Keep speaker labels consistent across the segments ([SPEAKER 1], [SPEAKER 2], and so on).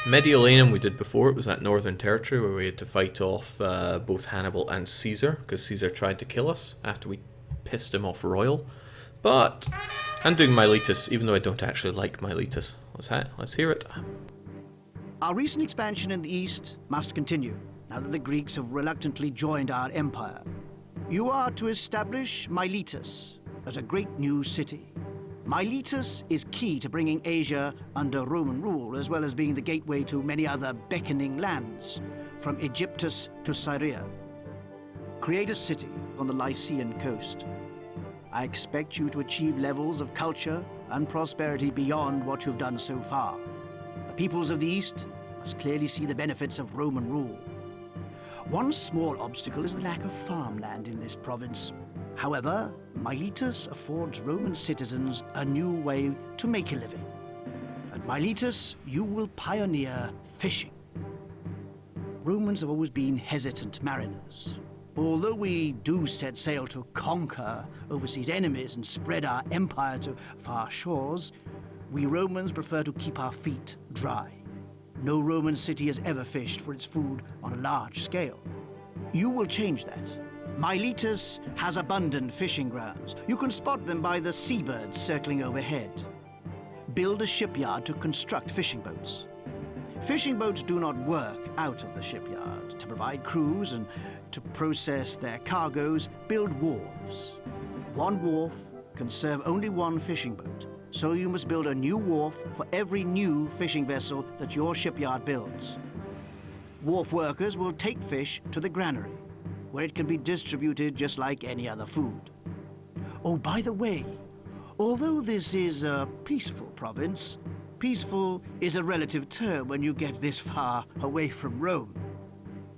[SPEAKER 1] Mediolanum we did before. It was that northern territory where we had to fight off both Hannibal and Caesar, because Caesar tried to kill us after we pissed him off royal. But I'm doing Miletus, even though I don't actually like Miletus. Let's hear it.
[SPEAKER 2] Our recent expansion in the east must continue, now that the Greeks have reluctantly joined our empire. You are to establish Miletus as a great new city. Miletus is key to bringing Asia under Roman rule, as well as being the gateway to many other beckoning lands, from Egyptus to Syria. Create a city on the Lycian coast. I expect you to achieve levels of culture and prosperity beyond what you've done so far. The peoples of the East must clearly see the benefits of Roman rule. One small obstacle is the lack of farmland in this province. However, Miletus affords Roman citizens a new way to make a living. At Miletus, you will pioneer fishing. Romans have always been hesitant mariners. Although we do set sail to conquer overseas enemies and spread our empire to far shores, we Romans prefer to keep our feet dry. No Roman city has ever fished for its food on a large scale. You will change that. Miletus has abundant fishing grounds. You can spot them by the seabirds circling overhead. Build a shipyard to construct fishing boats. Fishing boats do not work out of the shipyard. To provide crews and to process their cargoes, build wharves. One wharf can serve only one fishing boat, so you must build a new wharf for every new fishing vessel that your shipyard builds. Wharf workers will take fish to the granary, where it can be distributed just like any other food. Oh, by the way, although this is a peaceful province, peaceful is a relative term when you get this far away from Rome.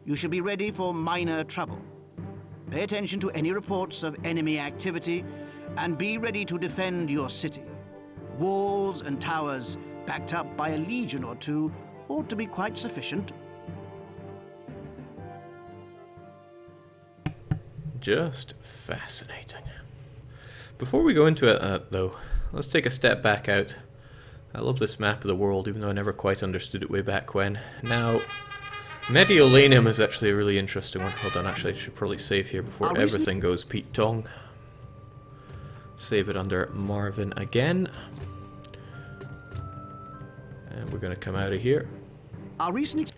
[SPEAKER 2] You should be ready for minor trouble. Pay attention to any reports of enemy activity and be ready to defend your city. Walls and towers, backed up by a legion or two, ought to be quite sufficient.
[SPEAKER 1] Just fascinating. Before we go into it, though, let's take a step back out. I love this map of the world, even though I never quite understood it way back when. Now, Mediolanum is actually a really interesting one. Hold on, actually, I should probably save here before everything goes Pete Tong. Save it under Marvin again. And we're going to come out of here.
[SPEAKER 2] Our recent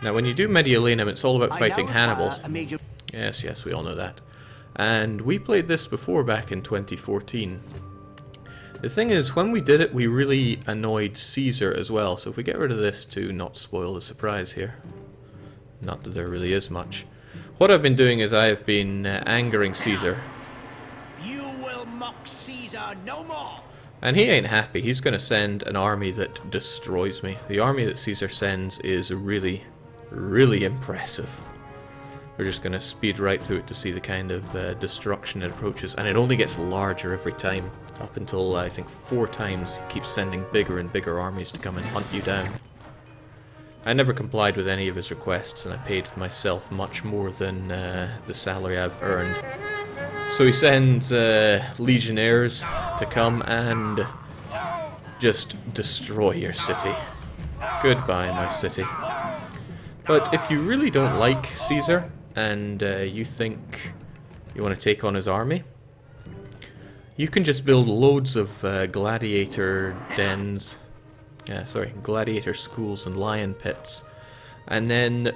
[SPEAKER 1] Now, when you do Mediolanum, it's all about fighting Hannibal. Yes, we all know that. And we played this before back in 2014. The thing is, when we did it, we really annoyed Caesar as well. So if we get rid of this to not spoil the surprise here. Not that there really is much. What I've been doing is I have been angering Caesar.
[SPEAKER 2] You will mock Caesar no more!
[SPEAKER 1] And he ain't happy. He's going to send an army that destroys me. The army that Caesar sends is really, really impressive. We're just going to speed right through it to see the kind of destruction it approaches. And it only gets larger every time. Up until, I think, 4 times, he keeps sending bigger and bigger armies to come and hunt you down. I never complied with any of his requests, and I paid myself much more than the salary I've earned. So he sends legionnaires to come and just destroy your city. Goodbye, my city. But if you really don't like Caesar, and you think you want to take on his army, you can just build loads of gladiator dens, gladiator schools and lion pits, and then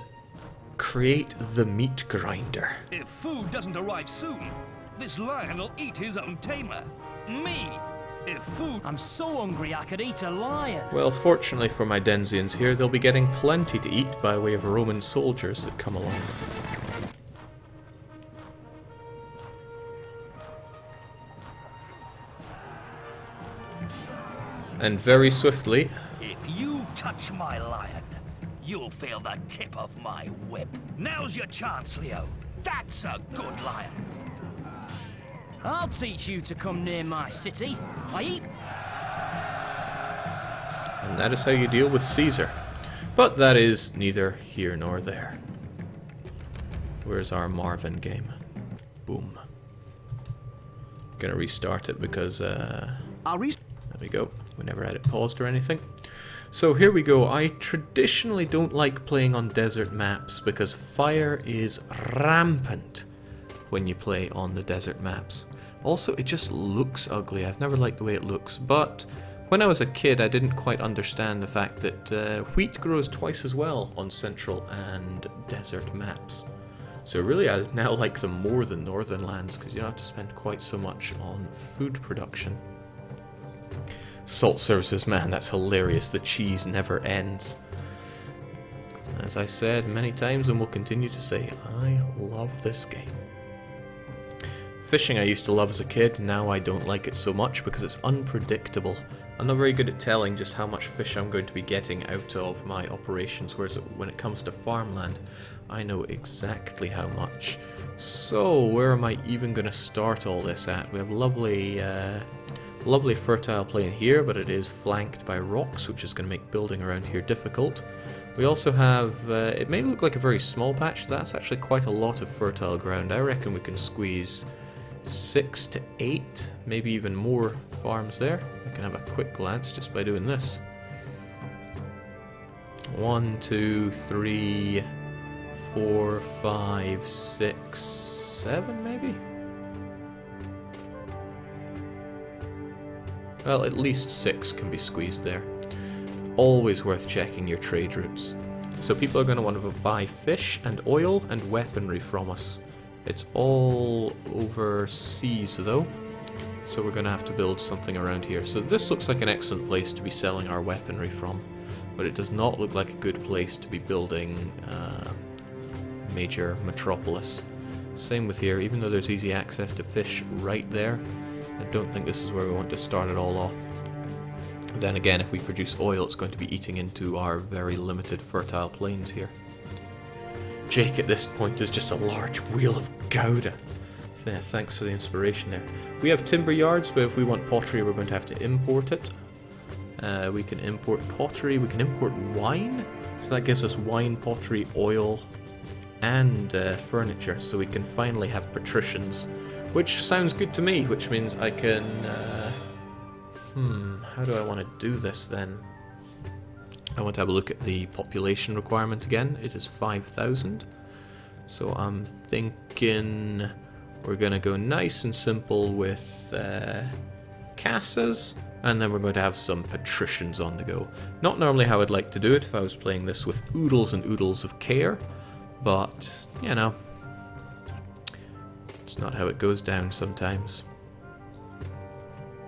[SPEAKER 1] create the meat grinder.
[SPEAKER 3] If food doesn't arrive soon, this lion will eat his own tamer. Me! If food...
[SPEAKER 4] I'm so hungry I could eat a lion.
[SPEAKER 1] Well, fortunately for my Denzians here, they'll be getting plenty to eat by way of Roman soldiers that come along. And very swiftly...
[SPEAKER 3] If you touch my lion, you'll feel the tip of my whip. Now's your chance, Leo. That's a good lion.
[SPEAKER 4] I'll teach you to come near my city.
[SPEAKER 1] And that is how you deal with Caesar. But that is neither here nor there. Where's our Marvin game? Boom. Gonna restart it because, there we go. We never had it paused or anything. So here we go. I traditionally don't like playing on desert maps because fire is rampant when you play on the desert maps. Also, it just looks ugly. I've never liked the way it looks, but when I was a kid I didn't quite understand the fact that wheat grows twice as well on central and desert maps. So really I now like them more than northern lands because you don't have to spend quite so much on food production. Salt services, man, that's hilarious. The cheese never ends. As I said many times and will continue to say, I love this game. Fishing I used to love as a kid, now I don't like it so much because it's unpredictable. I'm not very good at telling just how much fish I'm going to be getting out of my operations, whereas when it comes to farmland, I know exactly how much. So, where am I even going to start all this at? We have lovely fertile plain here, but it is flanked by rocks, which is going to make building around here difficult. We also have, it may look like a very small patch, that's actually quite a lot of fertile ground. I reckon we can squeeze 6 to 8, maybe even more farms there. I can have a quick glance just by doing this. 1, 2, 3, 4, 5, 6, 7 maybe? Well, at least 6 can be squeezed there. Always worth checking your trade routes. So people are going to want to buy fish and oil and weaponry from us. It's all overseas though, so we're going to have to build something around here. So this looks like an excellent place to be selling our weaponry from, but it does not look like a good place to be building major metropolis. Same with here, even though there's easy access to fish right there, I don't think this is where we want to start it all off. Then again, if we produce oil, it's going to be eating into our very limited fertile plains here. Jake at this point is just a large wheel of Gouda. Yeah, thanks for the inspiration there. We have timber yards, but if we want pottery, we're going to have to import it. We can import pottery, we can import wine. So that gives us wine, pottery, oil, and furniture. So we can finally have patricians, which sounds good to me, which means I can... how do I want to do this then? I want to have a look at the population requirement again. It is 5,000. So I'm thinking we're going to go nice and simple with casas, and then we're going to have some patricians on the go. Not normally how I'd like to do it if I was playing this with oodles and oodles of care, but, you know, it's not how it goes down sometimes.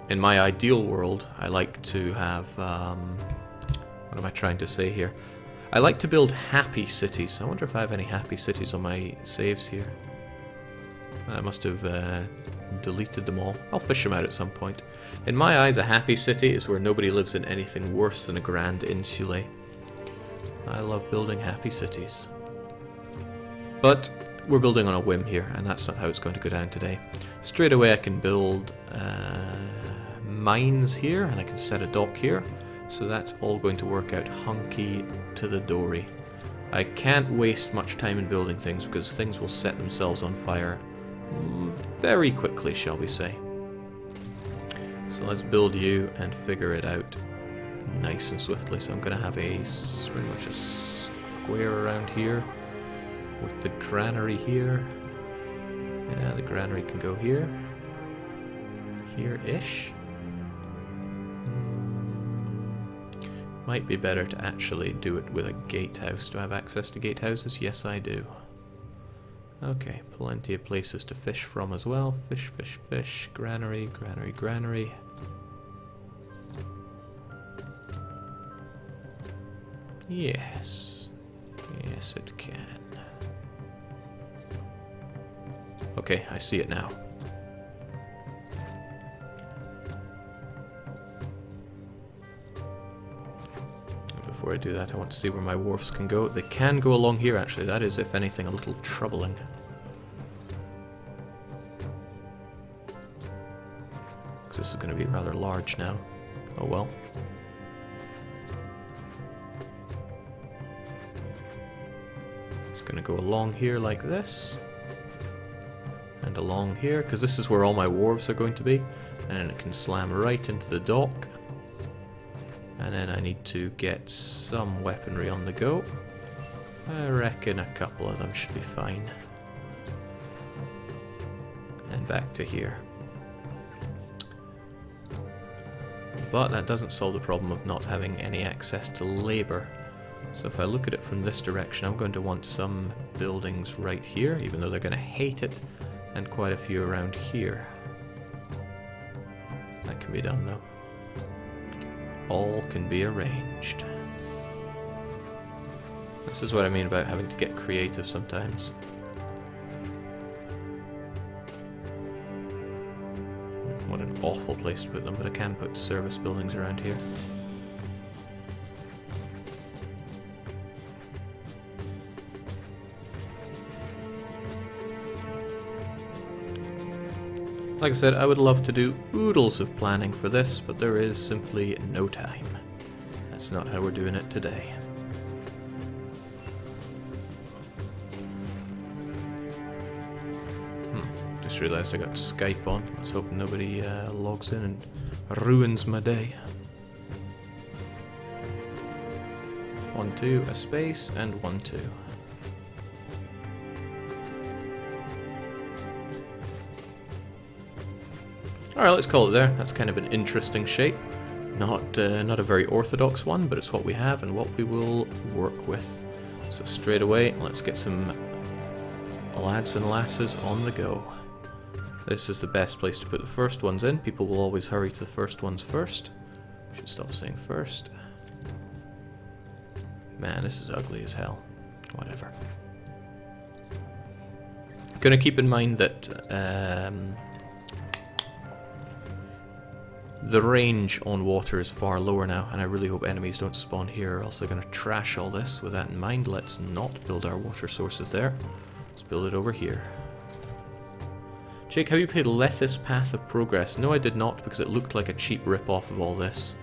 [SPEAKER 1] In my ideal world, I like to have, what am I trying to say here? I like to build happy cities. I wonder if I have any happy cities on my saves here. I must have deleted them all. I'll fish them out at some point. In my eyes, a happy city is where nobody lives in anything worse than a grand insulae. I love building happy cities. But we're building on a whim here, and that's not how it's going to go down today. Straight away I can build mines here, and I can set a dock here. So that's all going to work out hunky to the dory. I can't waste much time in building things because things will set themselves on fire very quickly, shall we say. So let's build you and figure it out nice and swiftly. So I'm going to have a pretty much a square around here with the granary here. Yeah, the granary can go here. Here-ish. Might be better to actually do it with a gatehouse. Do I have access to gatehouses? Yes, I do. Okay, plenty of places to fish from as well. Fish, fish, fish. Granary, granary, granary. Yes. Yes, it can. Okay, I see it now. Before I do that, I want to see where my wharfs can go. They can go along here, actually. That is, if anything, a little troubling. Because this is going to be rather large now. Oh well. It's going to go along here like this. And along here, because this is where all my wharves are going to be. And it can slam right into the dock. And then I need to get some weaponry on the go. I reckon a couple of them should be fine. And back to here. But that doesn't solve the problem of not having any access to labor. So if I look at it from this direction, I'm going to want some buildings right here, even though they're going to hate it, and quite a few around here. That can be done though. All can be arranged. This is what I mean about having to get creative sometimes. What an awful place to put them, but I can put service buildings around here. Like I said, I would love to do oodles of planning for this, but there is simply no time. That's not how we're doing it today. Just realised I got Skype on. Let's hope nobody logs in and ruins my day. 1, 2, a space, and 1, 2. Alright, let's call it there. That's kind of an interesting shape. Not a very orthodox one, but it's what we have and what we will work with. So straight away, let's get some lads and lasses on the go. This is the best place to put the first ones in. People will always hurry to the first ones first. Should stop saying first. Man, this is ugly as hell. Whatever. Gonna keep in mind that the range on water is far lower now, and I really hope enemies don't spawn here, or else they're going to trash all this. With that in mind, let's not build our water sources there. Let's build it over here. Jake, have you played Lethis Path of Progress? No, I did not, because it looked like a cheap rip-off of all this.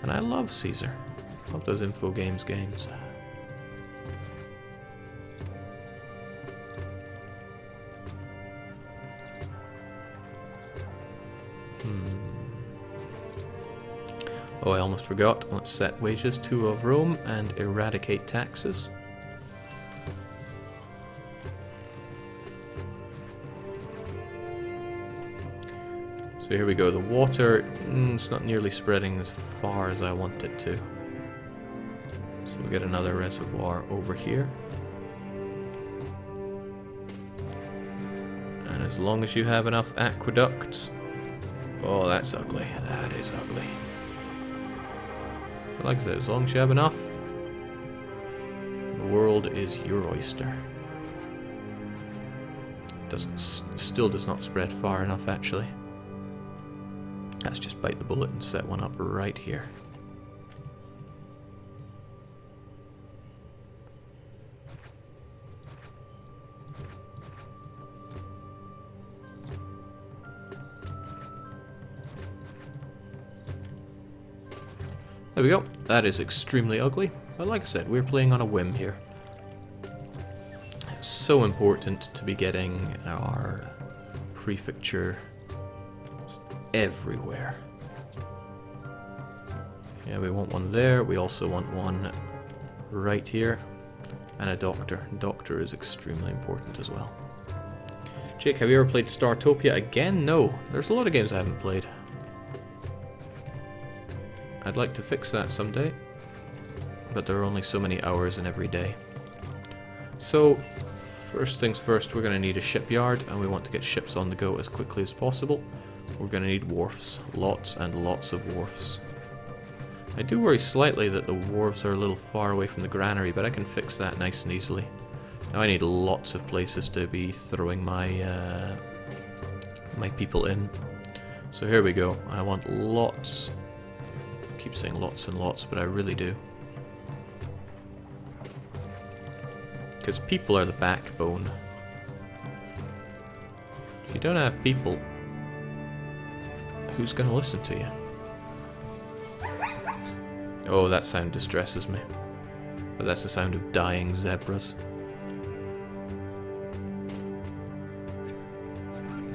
[SPEAKER 1] And I love Caesar. Love those info games. Oh, I almost forgot. Let's set wages to of Rome and eradicate taxes. So here we go. The water, it's not nearly spreading as far as I want it to. So we'll get another reservoir over here. And as long as you have enough aqueducts... Oh, that's ugly. That is ugly. But like I said, as long as you have enough, the world is your oyster. Still does not spread far enough, actually. Let's just bite the bullet and set one up right here. There we go. That is extremely ugly. But like I said, we're playing on a whim here. It's so important to be getting our prefecture everywhere. Yeah, we want one there. We also want one right here. And a doctor. Doctor is extremely important as well. Jake, have you ever played Startopia again? No. There's a lot of games I haven't played. I'd like to fix that someday, but there are only so many hours in every day. So, first things first, we're going to need a shipyard, and we want to get ships on the go as quickly as possible. We're going to need wharfs, lots and lots of wharfs. I do worry slightly that the wharves are a little far away from the granary, but I can fix that nice and easily. Now I need lots of places to be throwing my my people in. So here we go. I want lots. I keep saying lots and lots, but I really do. Because people are the backbone. If you don't have people, who's going to listen to you? Oh, that sound distresses me. But that's the sound of dying zebras.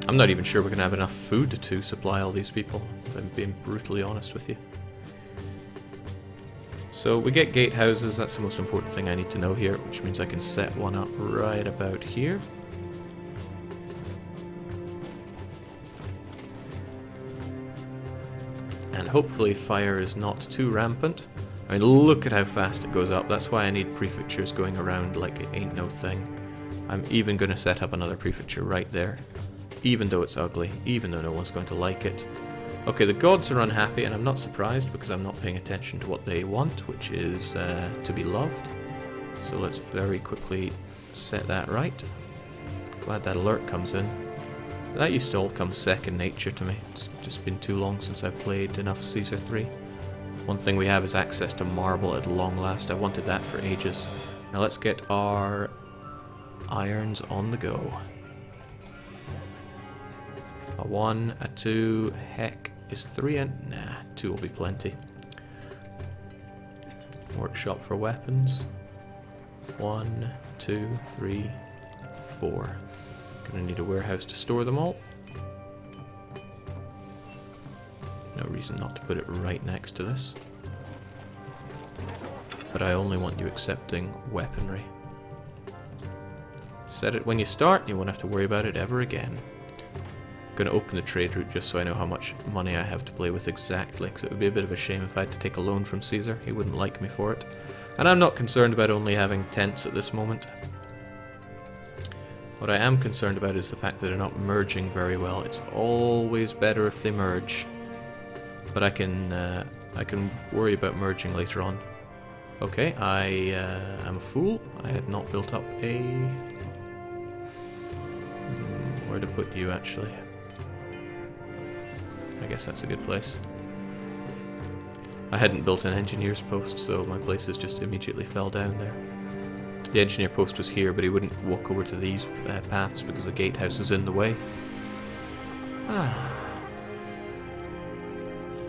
[SPEAKER 1] I'm not even sure we're going to have enough food to supply all these people, if I'm being brutally honest with you. So we get gatehouses, that's the most important thing I need to know here, which means I can set one up right about here. And hopefully fire is not too rampant. I mean, look at how fast it goes up. That's why I need prefectures going around like it ain't no thing. I'm even going to set up another prefecture right there. Even though it's ugly, even though no one's going to like it. Okay, the gods are unhappy, and I'm not surprised because I'm not paying attention to what they want, which is to be loved. So let's very quickly set that right. Glad that alert comes in. That used to all come second nature to me. It's just been too long since I've played enough Caesar 3. One thing we have is access to marble at long last. I wanted that for ages. Now let's get our irons on the go. A 1, a 2, heck, is 3 and... nah, 2 will be plenty. Workshop for weapons. 1, 2, 3, 4. Gonna need a warehouse to store them all. No reason not to put it right next to this. But I only want you accepting weaponry. Set it when you start, you won't have to worry about it ever again. Gonna open the trade route just so I know how much money I have to play with exactly, because it would be a bit of a shame if I had to take a loan from Caesar. He wouldn't like me for it. And I'm not concerned about only having tents at this moment. What I am concerned about is the fact that they're not merging very well. It's always better if they merge. But I can worry about merging later on. Okay, I am a fool. I had not built up a... where to put you, actually? I guess that's a good place. I hadn't built an engineer's post, so my places just immediately fell down there. The engineer post was here, but he wouldn't walk over to these paths because the gatehouse is in the way.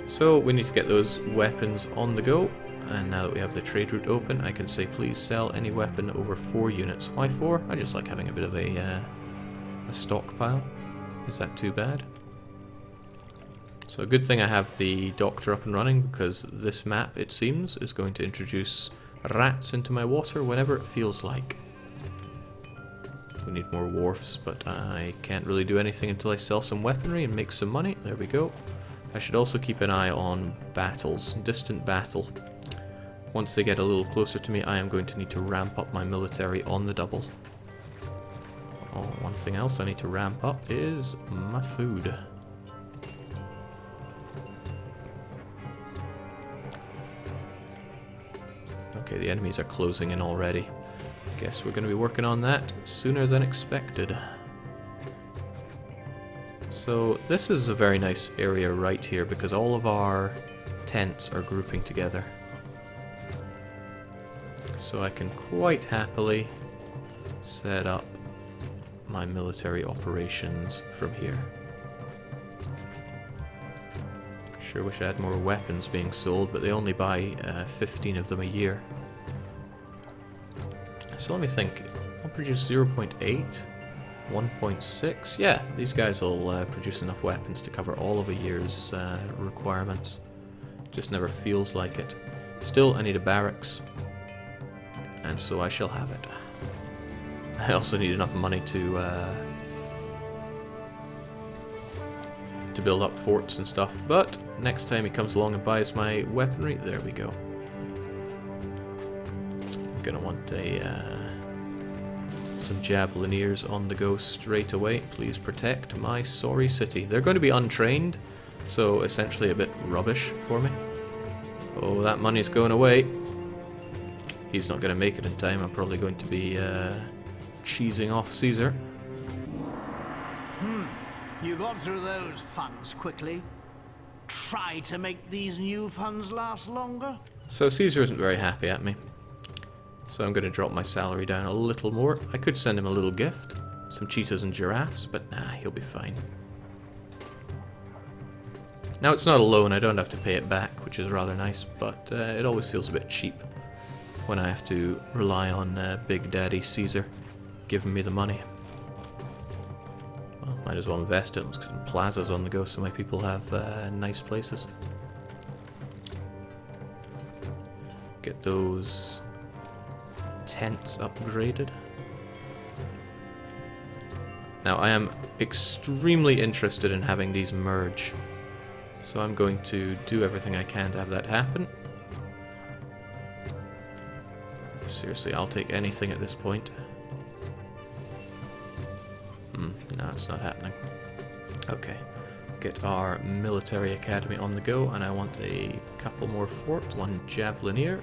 [SPEAKER 1] So we need to get those weapons on the go, and now that we have the trade route open, I can say please sell any weapon over 4 units. Why 4? I just like having a bit of a stockpile. Is that too bad? So a good thing I have the doctor up and running, because this map, it seems, is going to introduce rats into my water whenever it feels like. We need more wharfs, but I can't really do anything until I sell some weaponry and make some money. There we go. I should also keep an eye on battles, distant battle. Once they get a little closer to me, I am going to need to ramp up my military on the double. Oh, one thing else I need to ramp up is my food. Okay, the enemies are closing in already. Guess we're going to be working on that sooner than expected. So this is a very nice area right here because all of our tents are grouping together. So I can quite happily set up my military operations from here. Sure wish I had more weapons being sold, but they only buy 15 of them a year. So let me think. I'll produce 0.8, 1.6. Yeah, these guys will produce enough weapons to cover all of a year's requirements. Just never feels like it. Still, I need a barracks, and so I shall have it. I also need enough money to build up forts and stuff, but next time he comes along and buys my weaponry, there we go. I'm gonna want some javelineers on the go straight away. Please protect my sorry city. They're going to be untrained, so essentially a bit rubbish for me. Oh, that money's going away. He's not going to make it in time. I'm probably going to be cheesing off Caesar.
[SPEAKER 2] You got through those funds quickly. Try to make these new funds last longer.
[SPEAKER 1] So Caesar isn't very happy at me. So I'm going to drop my salary down a little more. I could send him a little gift. Some cheetahs and giraffes, but nah, he'll be fine. Now it's not a loan, I don't have to pay it back, which is rather nice, but it always feels a bit cheap when I have to rely on Big Daddy Caesar giving me the money. Well, might as well invest it. Let's get some plazas on the go so my people have nice places. get those tents upgraded. Now I am extremely interested in having these merge, so I'm going to do everything I can to have that happen. Seriously, I'll take anything at this point. No, it's not happening. Okay, get our military academy on the go, and I want a couple more forts, one javelinier.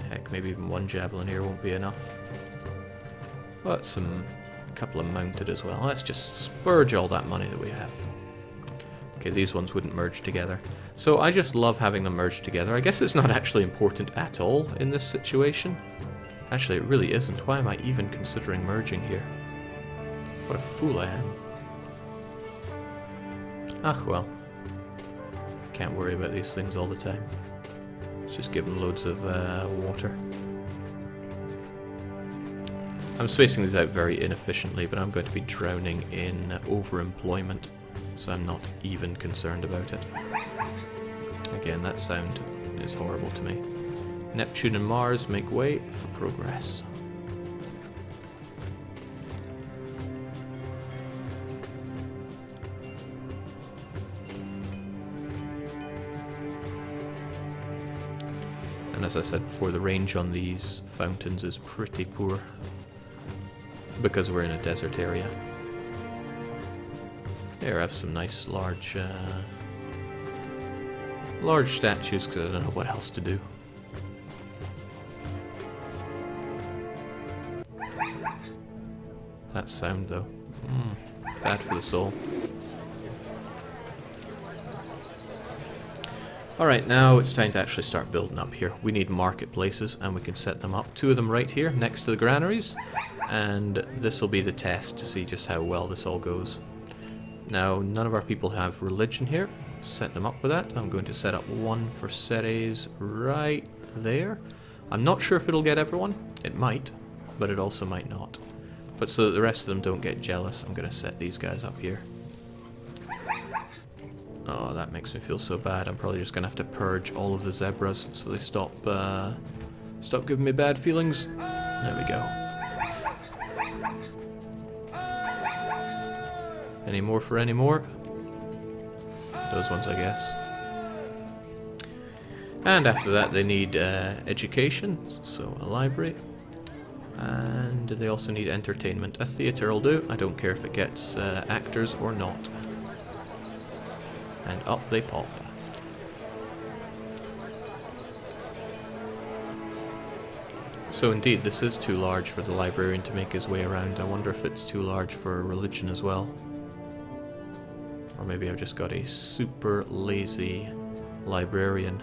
[SPEAKER 1] Heck, maybe even one javelinier won't be enough. But a couple of mounted as well. Let's just spurge all that money that we have. Okay, these ones wouldn't merge together. So I just love having them merge together. I guess it's not actually important at all in this situation. Actually, it really isn't. Why am I even considering merging here? What a fool I am. Ah, well. Can't worry about these things all the time. Let's just give them loads of water. I'm spacing these out very inefficiently, but I'm going to be drowning in overemployment, so I'm not even concerned about it. Again, that sound is horrible to me. Neptune and Mars make way for progress. And as I said before, the range on these fountains is pretty poor because we're in a desert area. Here I have some nice large statues because I don't know what else to do. That sound though, bad for the soul. Alright, now it's time to actually start building up here. We need marketplaces, and we can set them up. 2 of them right here, next to the granaries. And this will be the test to see just how well this all goes. Now, none of our people have religion here. Set them up with that. I'm going to set up one for Ceres right there. I'm not sure if it'll get everyone. It might, but it also might not. But so that the rest of them don't get jealous, I'm going to set these guys up here. Oh, that makes me feel so bad. I'm probably just going to have to purge all of the zebras so they stop giving me bad feelings. There we go. Any more for any more? Those ones, I guess. And after that they need education, so a library. And they also need entertainment. A theatre will do. I don't care if it gets actors or not. And up they pop. So indeed, this is too large for the librarian to make his way around. I wonder if it's too large for religion as well. Or maybe I've just got a super lazy librarian.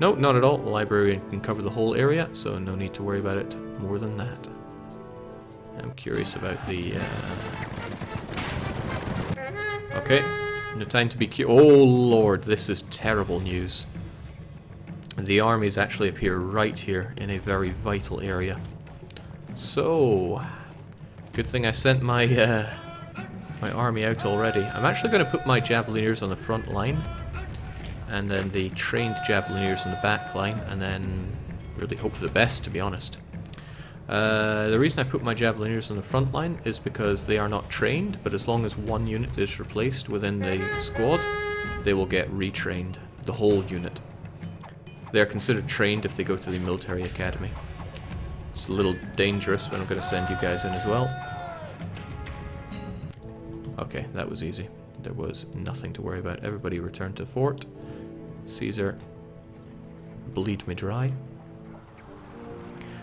[SPEAKER 1] No, not at all. The librarian can cover the whole area, so no need to worry about it more than that. I'm curious about the... Okay. No time to be oh lord, this is terrible news. The armies actually appear right here in a very vital area. So, good thing I sent my my army out already. I'm actually going to put my javelineers on the front line, and then the trained javelineers on the back line, and then really hope for the best, to be honest. The reason I put my javelineers on the front line is because they are not trained, but as long as one unit is replaced within the squad, they will get retrained, the whole unit. They are considered trained if they go to the military academy. It's a little dangerous, but I'm going to send you guys in as well. Okay, that was easy. There was nothing to worry about. Everybody returned to fort. Caesar, bleed me dry.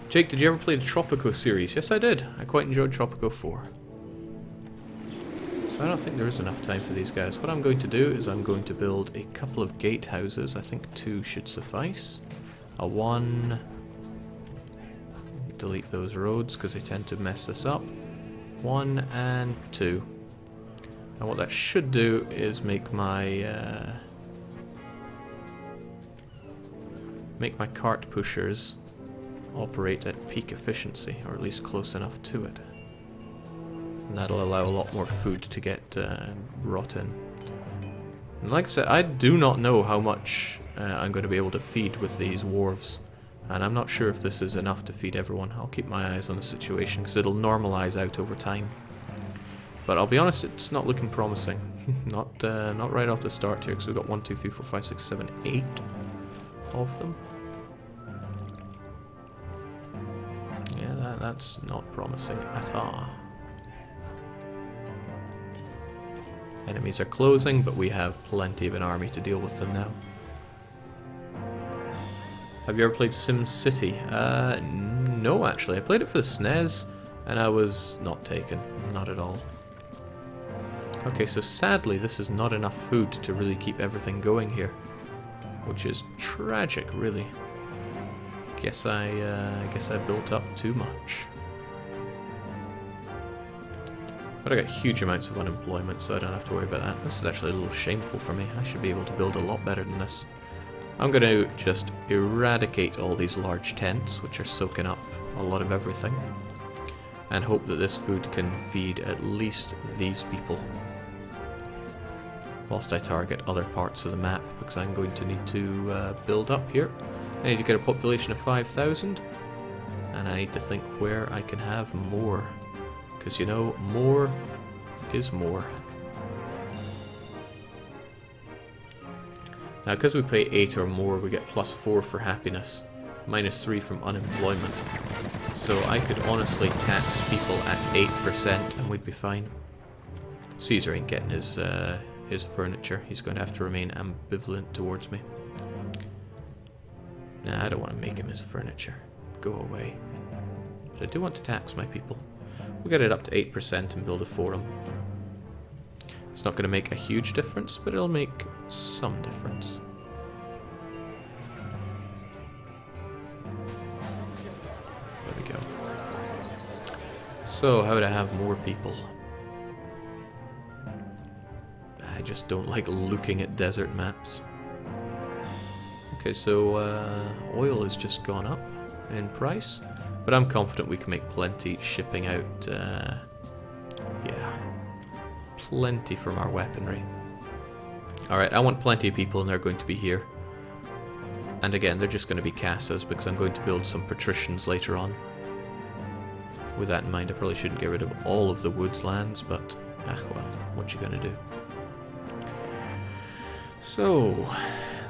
[SPEAKER 1] Jake, did you ever play the Tropico series? Yes, I did. I quite enjoyed Tropico 4. So I don't think there is enough time for these guys. What I'm going to do is I'm going to build a couple of gatehouses. I think 2 should suffice. A 1... Delete those roads because they tend to mess this up. 1 and 2. And what that should do is make my cart pushers operate at peak efficiency, or at least close enough to it. And that'll allow a lot more food to get brought in. And like I said, I do not know how much I'm going to be able to feed with these wharves. And I'm not sure if this is enough to feed everyone. I'll keep my eyes on the situation because it'll normalize out over time. But I'll be honest, it's not looking promising. not right off the start here, because we've got 1, 2, 3, 4, 5, 6, 7, 8 of them. Yeah, that's not promising at all. Enemies are closing, but we have plenty of an army to deal with them now. Have you ever played Sim City? No, actually. I played it for the SNES, and I was not taken. Not at all. Okay, so sadly, this is not enough food to really keep everything going here, which is tragic, really. Guess I built up too much. But I got huge amounts of unemployment, so I don't have to worry about that. This is actually a little shameful for me. I should be able to build a lot better than this. I'm going to just eradicate all these large tents, which are soaking up a lot of everything, and hope that this food can feed at least these people, whilst I target other parts of the map, because I'm going to need to build up here. I need to get a population of 5,000, and I need to think where I can have more, because you know, more is more. Now, because we pay 8 or more, we get +4 for happiness, -3 from unemployment. So I could honestly tax people at 8% and we'd be fine. Caesar ain't getting his furniture. He's going to have to remain ambivalent towards me. Nah, I don't want to make him his furniture. Go away. But I do want to tax my people. We'll get it up to 8% and build a forum. It's not going to make a huge difference, but it'll make some difference. There we go. So, how to have more people? I just don't like looking at desert maps. Okay, so oil has just gone up in price, but I'm confident we can make plenty shipping out, yeah, plenty from our weaponry. Alright, I want plenty of people and they're going to be here. And again, they're just going to be casas because I'm going to build some patricians later on. With that in mind, I probably shouldn't get rid of all of the woods lands, but, well, what you gonna do? So,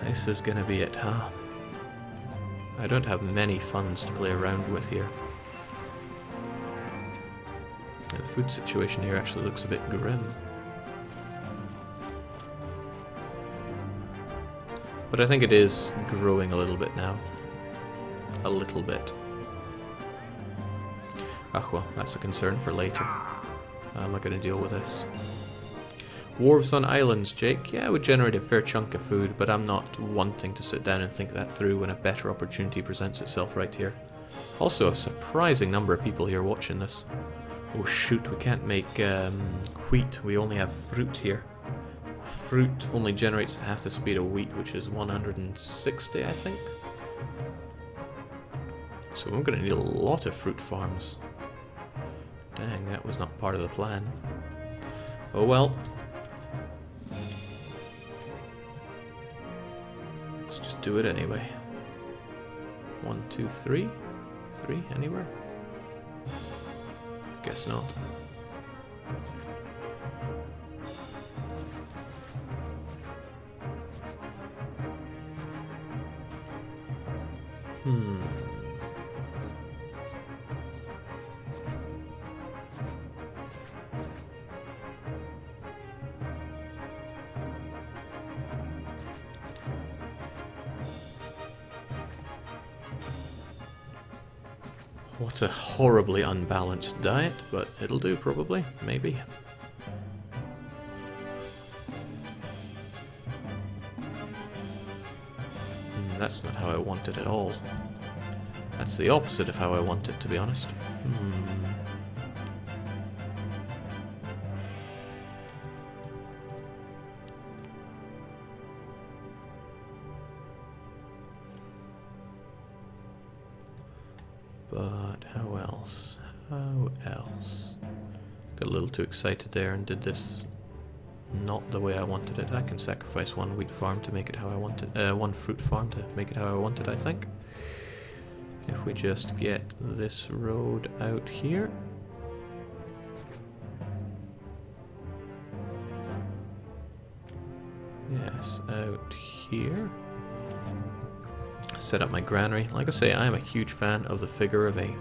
[SPEAKER 1] this is gonna be it, huh? I don't have many funds to play around with here. And the food situation here actually looks a bit grim. But I think it is growing a little bit now. A little bit. Ah, well, that's a concern for later. How am I going to deal with this? Wharves on islands, Jake. Yeah, it would generate a fair chunk of food, but I'm not wanting to sit down and think that through when a better opportunity presents itself right here. Also, a surprising number of people here watching this. Oh shoot, we can't make wheat. We only have fruit here. Fruit only generates at half the speed of wheat, which is 160, I think. So I'm going to need a lot of fruit farms. Dang, that was not part of the plan. Oh well. Let's just do it anyway. 1, 2, 3? 3 anywhere? Guess not. What a horribly unbalanced diet, but it'll do probably, maybe. That's not how I want it at all. That's the opposite of how I want it, to be honest. But how else? How else? Got a little too excited there and did this not the way I wanted it. I can sacrifice one wheat farm to make it how I want it. One fruit farm to make it how I want it, I think. If we just get this road out here. Yes, out here. Set up my granary. Like I say, I am a huge fan of the figure of 8.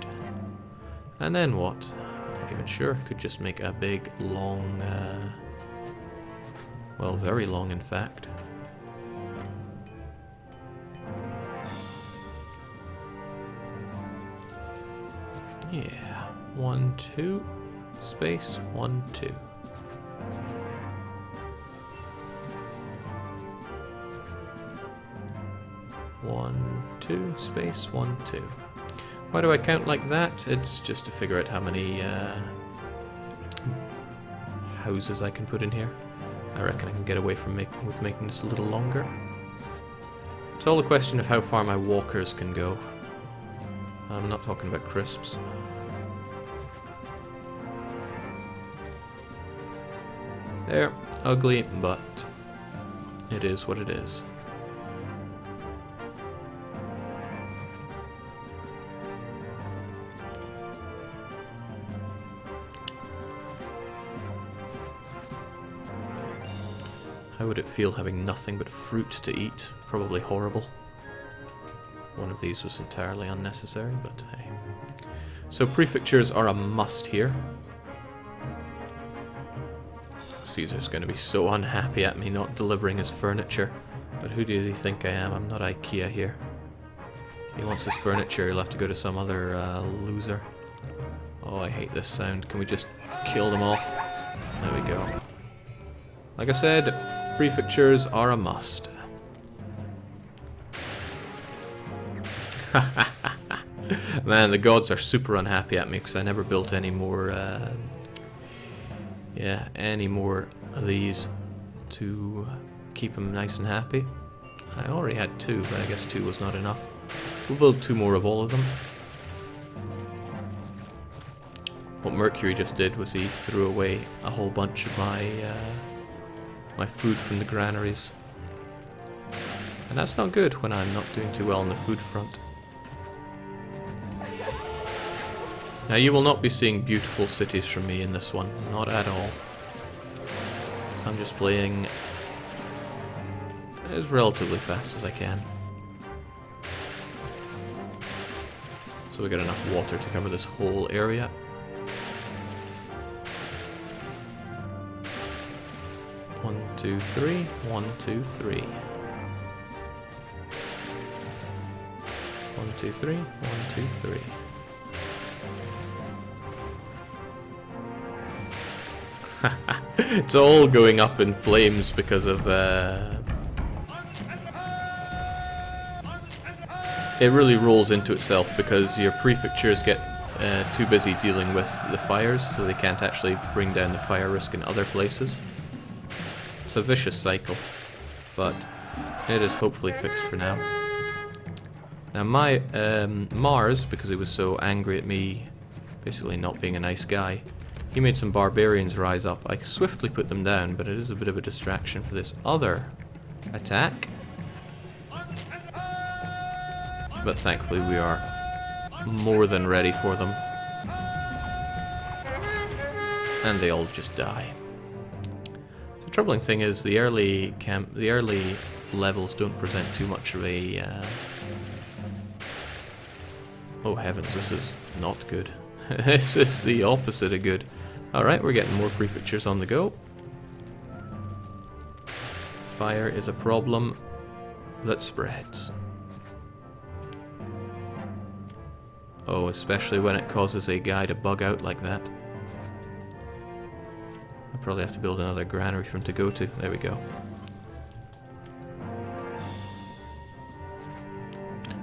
[SPEAKER 1] And then what? Not even sure. Could just make a big, long, well, very long, in fact. Yeah. 1, 2. Space. 1, 2. 1, 2, space, 1, 2. Why do I count like that? It's just to figure out how many houses I can put in here. I reckon I can get away from making this a little longer. It's all a question of how far my walkers can go. I'm not talking about crisps. There, ugly, but it is what it is. How would it feel having nothing but fruit to eat? Probably horrible. One of these was entirely unnecessary, but hey. So prefectures are a must here. Caesar's going to be so unhappy at me not delivering his furniture. But who does he think I am? I'm not IKEA here. He wants his furniture, he'll have to go to some other loser. Oh, I hate this sound. Can we just kill them off? There we go. Like I said, prefectures are a must. Man, the gods are super unhappy at me because I never built any more, any more of these to keep them nice and happy. I already had 2, but I guess 2 was not enough. We'll build 2 more of all of them. What Mercury just did was he threw away a whole bunch of my food from the granaries. And that's not good when I'm not doing too well on the food front. Now you will not be seeing beautiful cities from me in this one, not at all. I'm just playing as relatively fast as I can. So we got enough water to cover this whole area. One, 2, 3. 1, 2, 3. 1, 2, 3. 1, 2, 3. It's all going up in flames because of it really rolls into itself because your prefectures get too busy dealing with the fires, so they can't actually bring down the fire risk in other places. It's a vicious cycle, but it is hopefully fixed for now. Now my Mars, because he was so angry at me basically not being a nice guy, he made some barbarians rise up. I swiftly put them down, but it is a bit of a distraction for this other attack. But thankfully we are more than ready for them. And they all just die. The troubling thing is the early levels don't present too much of a oh heavens, this is not good. This is the opposite of good. Alright, we're getting more prefectures on the go. Fire is a problem that spreads. Oh, especially when it causes a guy to bug out like that. I'll probably have to build another granary for him to go to. There we go.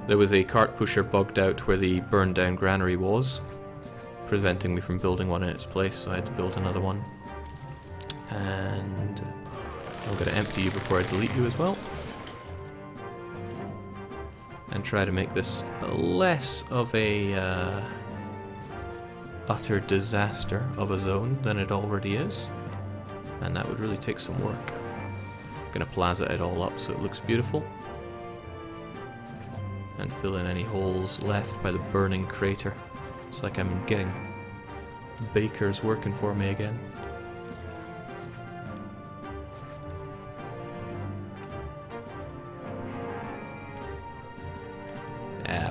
[SPEAKER 1] There was a cart pusher bugged out where the burned down granary was, preventing me from building one in its place, so I had to build another one. And I'm going to empty you before I delete you as well. And try to make this less of a utter disaster of a zone than it already is. and that would really take some work. Gonna plaza it all up so it looks beautiful, and fill in any holes left by the burning crater. It's like I'm getting bakers working for me again.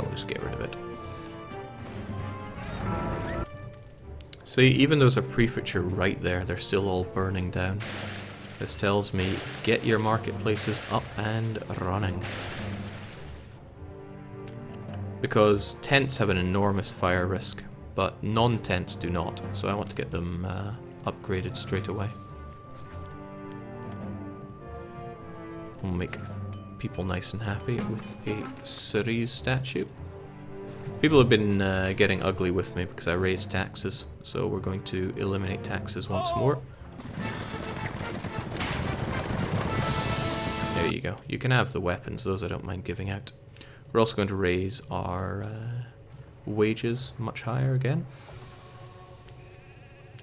[SPEAKER 1] We'll just get rid of it. See, even though there's a prefecture right there, they're still all burning down. This tells me, get your marketplaces up and running. Because tents have an enormous fire risk, but non-tents do not, so I want to get them upgraded straight away. We'll make people nice and happy with a Ceres statue. People have been getting ugly with me because I raised taxes, so we're going to eliminate taxes once more. There you go. You can have the weapons, those I don't mind giving out. We're also going to raise our wages much higher again,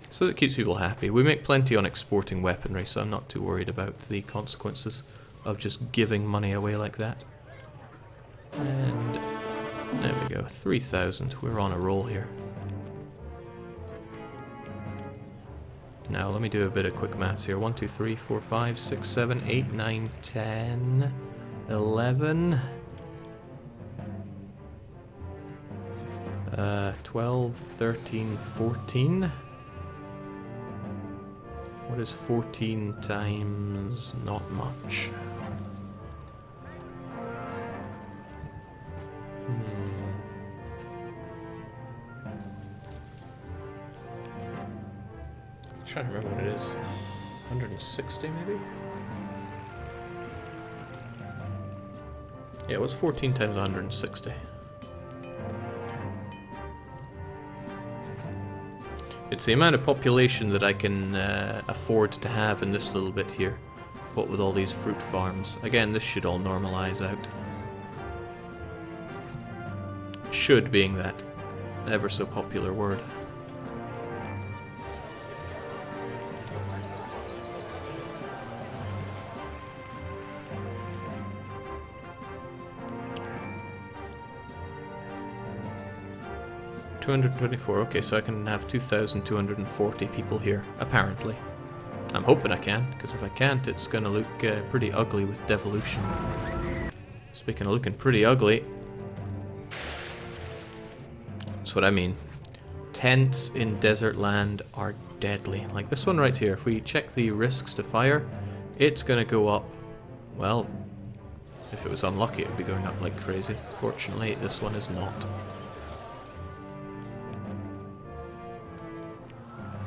[SPEAKER 1] so that keeps people happy. We make plenty on exporting weaponry, so I'm not too worried about the consequences of just giving money away like that. And there we go, 3,000. We're on a roll here. Now let me do a bit of quick maths here. 1, 2, 3, 4, 5, 6, 7, 8, 9, 10, 11, 12, 13, 14. What is 14 times not much? I'm trying to remember what it is. 160 maybe? Yeah, it was 14 times 160. It's the amount of population that I can afford to have in this little bit here. What with all these fruit farms. Again, this should all normalize out. Should being that ever so popular word. $224. Okay, so I can have 2,240 people here, apparently. I'm hoping I can, because if I can't, it's gonna look pretty ugly with devolution. Speaking of looking pretty ugly, that's what I mean. Tents in desert land are deadly. Like this one right here, if we check the risks to fire, it's gonna go up, well, if it was unlucky, it would be going up like crazy. Fortunately, this one is not.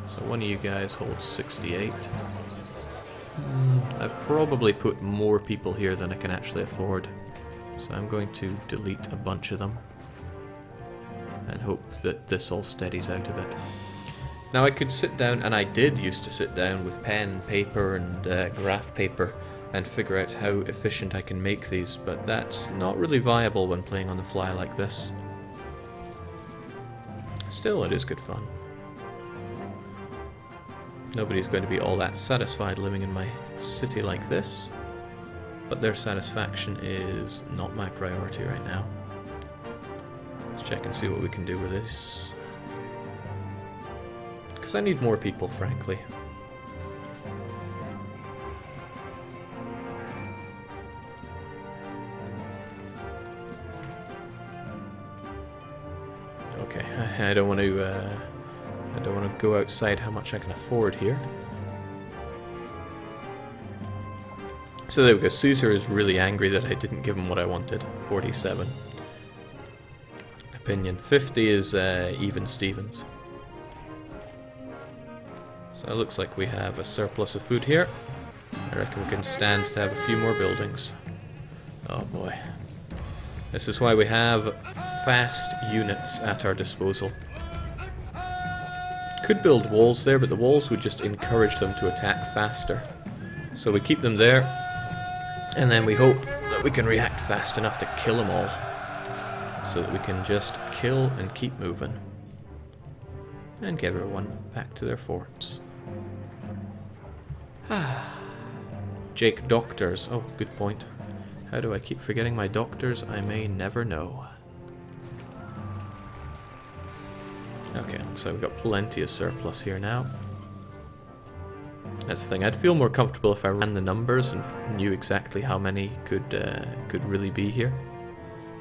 [SPEAKER 1] So one of you guys holds 68. I've probably put more people here than I can actually afford. So I'm going to delete a bunch of them. And hope that this all steadies out a bit. Now I could sit down, and I did used to sit down with pen, paper and graph paper and figure out how efficient I can make these, but that's not really viable when playing on the fly like this. Still, it is good fun. Nobody's going to be all that satisfied living in my city like this, but their satisfaction is not my priority right now. Let's check and see what we can do with this. Because I need more people, frankly. Okay, I don't want to go outside how much I can afford here. So there we go. Caesar is really angry that I didn't give him what I wanted. 47. Opinion. 50 is even Stevens. So it looks like we have a surplus of food here. I reckon we can stand to have a few more buildings. Oh boy. This is why we have fast units at our disposal. Could build walls there, but the walls would just encourage them to attack faster. So we keep them there, and then we hope that we can react fast enough to kill them all. So that we can just kill and keep moving. And get everyone back to their forts. Jake doctors. Oh, good point. How do I keep forgetting my doctors? I may never know. Okay, looks like we've got plenty of surplus here now. That's the thing. I'd feel more comfortable if I ran the numbers and knew exactly how many could really be here.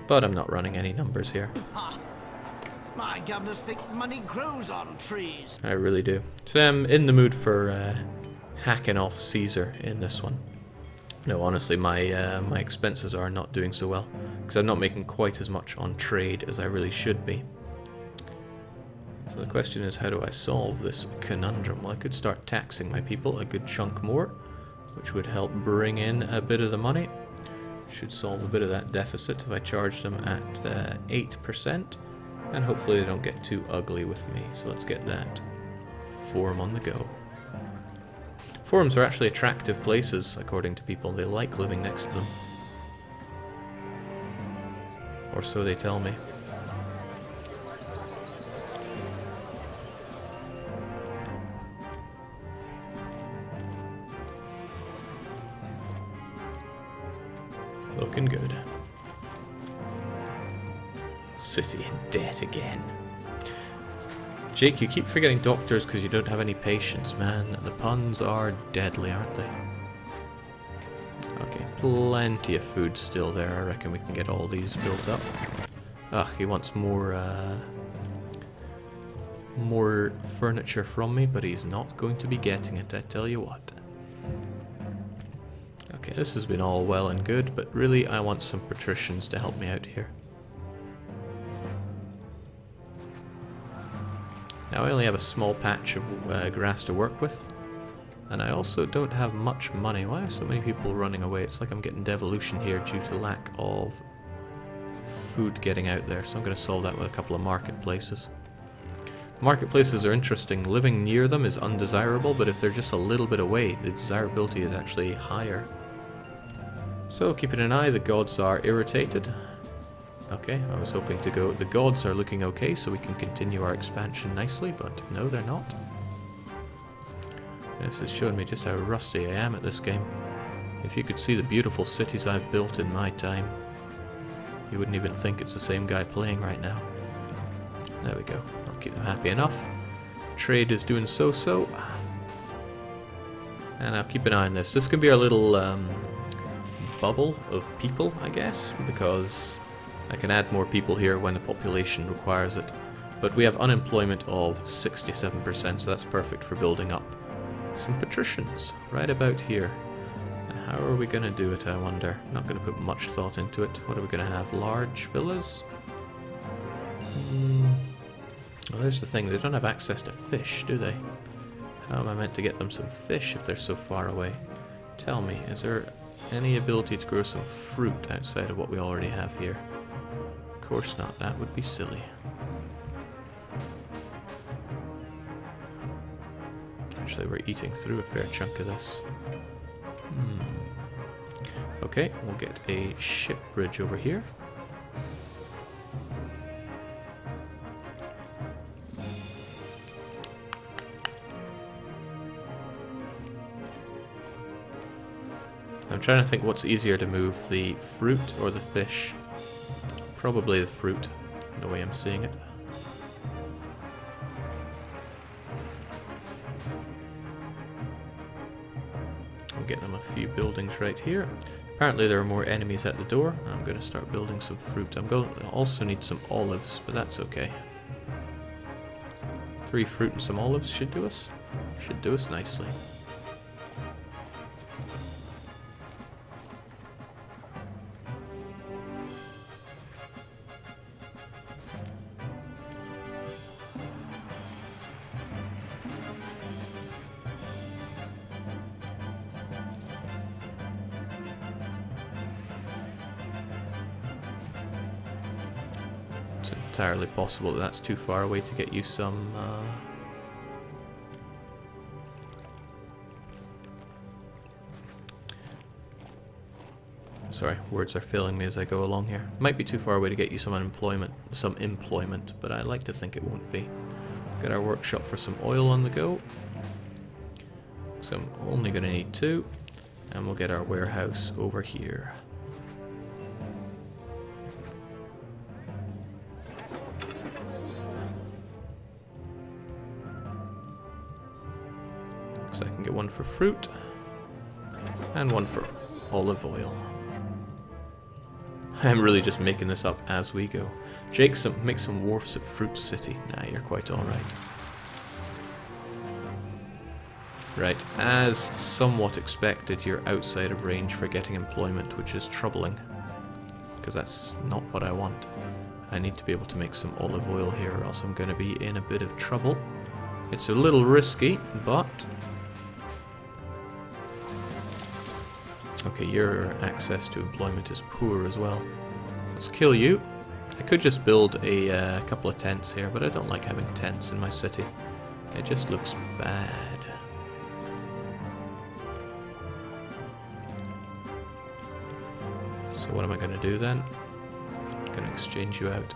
[SPEAKER 1] But I'm not running any numbers here.
[SPEAKER 2] My governors think money grows on trees.
[SPEAKER 1] I really do. So I'm in the mood for hacking off Caesar in this one. No, honestly, my my expenses are not doing so well because I'm not making quite as much on trade as I really should be. So the question is, how do I solve this conundrum? Well, I could start taxing my people a good chunk more, which would help bring in a bit of the money. Should solve a bit of that deficit if I charge them at 8%, and hopefully they don't get too ugly with me. So let's get that forum on the go. Forums are actually attractive places, according to people. They like living next to them. Or so they tell me. Looking good. City in debt again. Jake, you keep forgetting doctors because you don't have any patience, man. The puns are deadly, aren't they? Okay, plenty of food still there. I reckon we can get all these built up. Ugh, he wants more furniture from me, but he's not going to be getting it, I tell you what. Okay, this has been all well and good, but really I want some patricians to help me out here. Now I only have a small patch of grass to work with, and I also don't have much money. Why are so many people running away? It's like I'm getting devolution here due to lack of food getting out there, so I'm going to solve that with a couple of marketplaces. Marketplaces are interesting. Living near them is undesirable, but if they're just a little bit away, the desirability is actually higher. So, keeping an eye, the gods are irritated. Okay, I was hoping to go... The gods are looking okay, so we can continue our expansion nicely, but no, they're not. This is showing me just how rusty I am at this game. If you could see the beautiful cities I've built in my time, you wouldn't even think it's the same guy playing right now. There we go. I'll keep them happy enough. Trade is doing so-so. And I'll keep an eye on this. This could be our little bubble of people, I guess, because I can add more people here when the population requires it. But we have unemployment of 67%, so that's perfect for building up some patricians right about here. Now, how are we going to do it, I wonder? Not going to put much thought into it. What are we going to have? Large villas? Well, there's the thing. They don't have access to fish, do they? How am I meant to get them some fish if they're so far away? Tell me, is there any ability to grow some fruit outside of what we already have here? Of course not. That would be silly. Actually, we're eating through a fair chunk of this. Okay, we'll get a ship bridge over here. I'm trying to think what's easier to move, the fruit or the fish. Probably the fruit, the way I'm seeing it. We'll get them a few buildings right here. Apparently there are more enemies at the door. I'm going to start building some fruit. I'm going to also need some olives, but that's okay. 3 fruit and some olives should do us. Should do us nicely. It's entirely possible that that's too far away to get you some sorry, words are failing me as I go along here. Might be too far away to get you some employment, but I like to think it won't be. Got our workshop for some oil on the go. So I'm only going to need 2, and we'll get our warehouse over here. So I can get 1 for fruit, and 1 for olive oil. I'm really just making this up as we go. Jake, make some wharfs at Fruit City. Nah, you're quite alright. Right, as somewhat expected, you're outside of range for getting employment, which is troubling. Because that's not what I want. I need to be able to make some olive oil here, or else I'm going to be in a bit of trouble. It's a little risky, but... Okay, your access to employment is poor as well. Let's kill you. I could just build a couple of tents here, but I don't like having tents in my city. It just looks bad. So what am I going to do then? I'm going to exchange you out.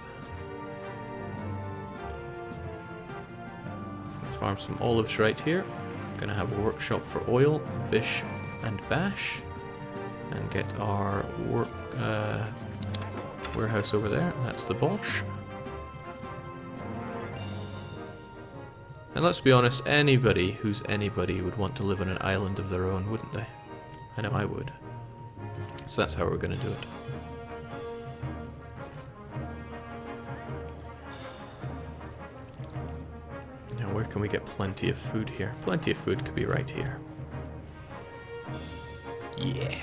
[SPEAKER 1] Farm some olives right here. I'm going to have a workshop for oil, bish and bash. And get our warehouse over there. That's the Bosch. And let's be honest, anybody who's anybody would want to live on an island of their own, wouldn't they? I know I would. So that's how we're going to do it. Now where can we get plenty of food here? Plenty of food could be right here. Yeah.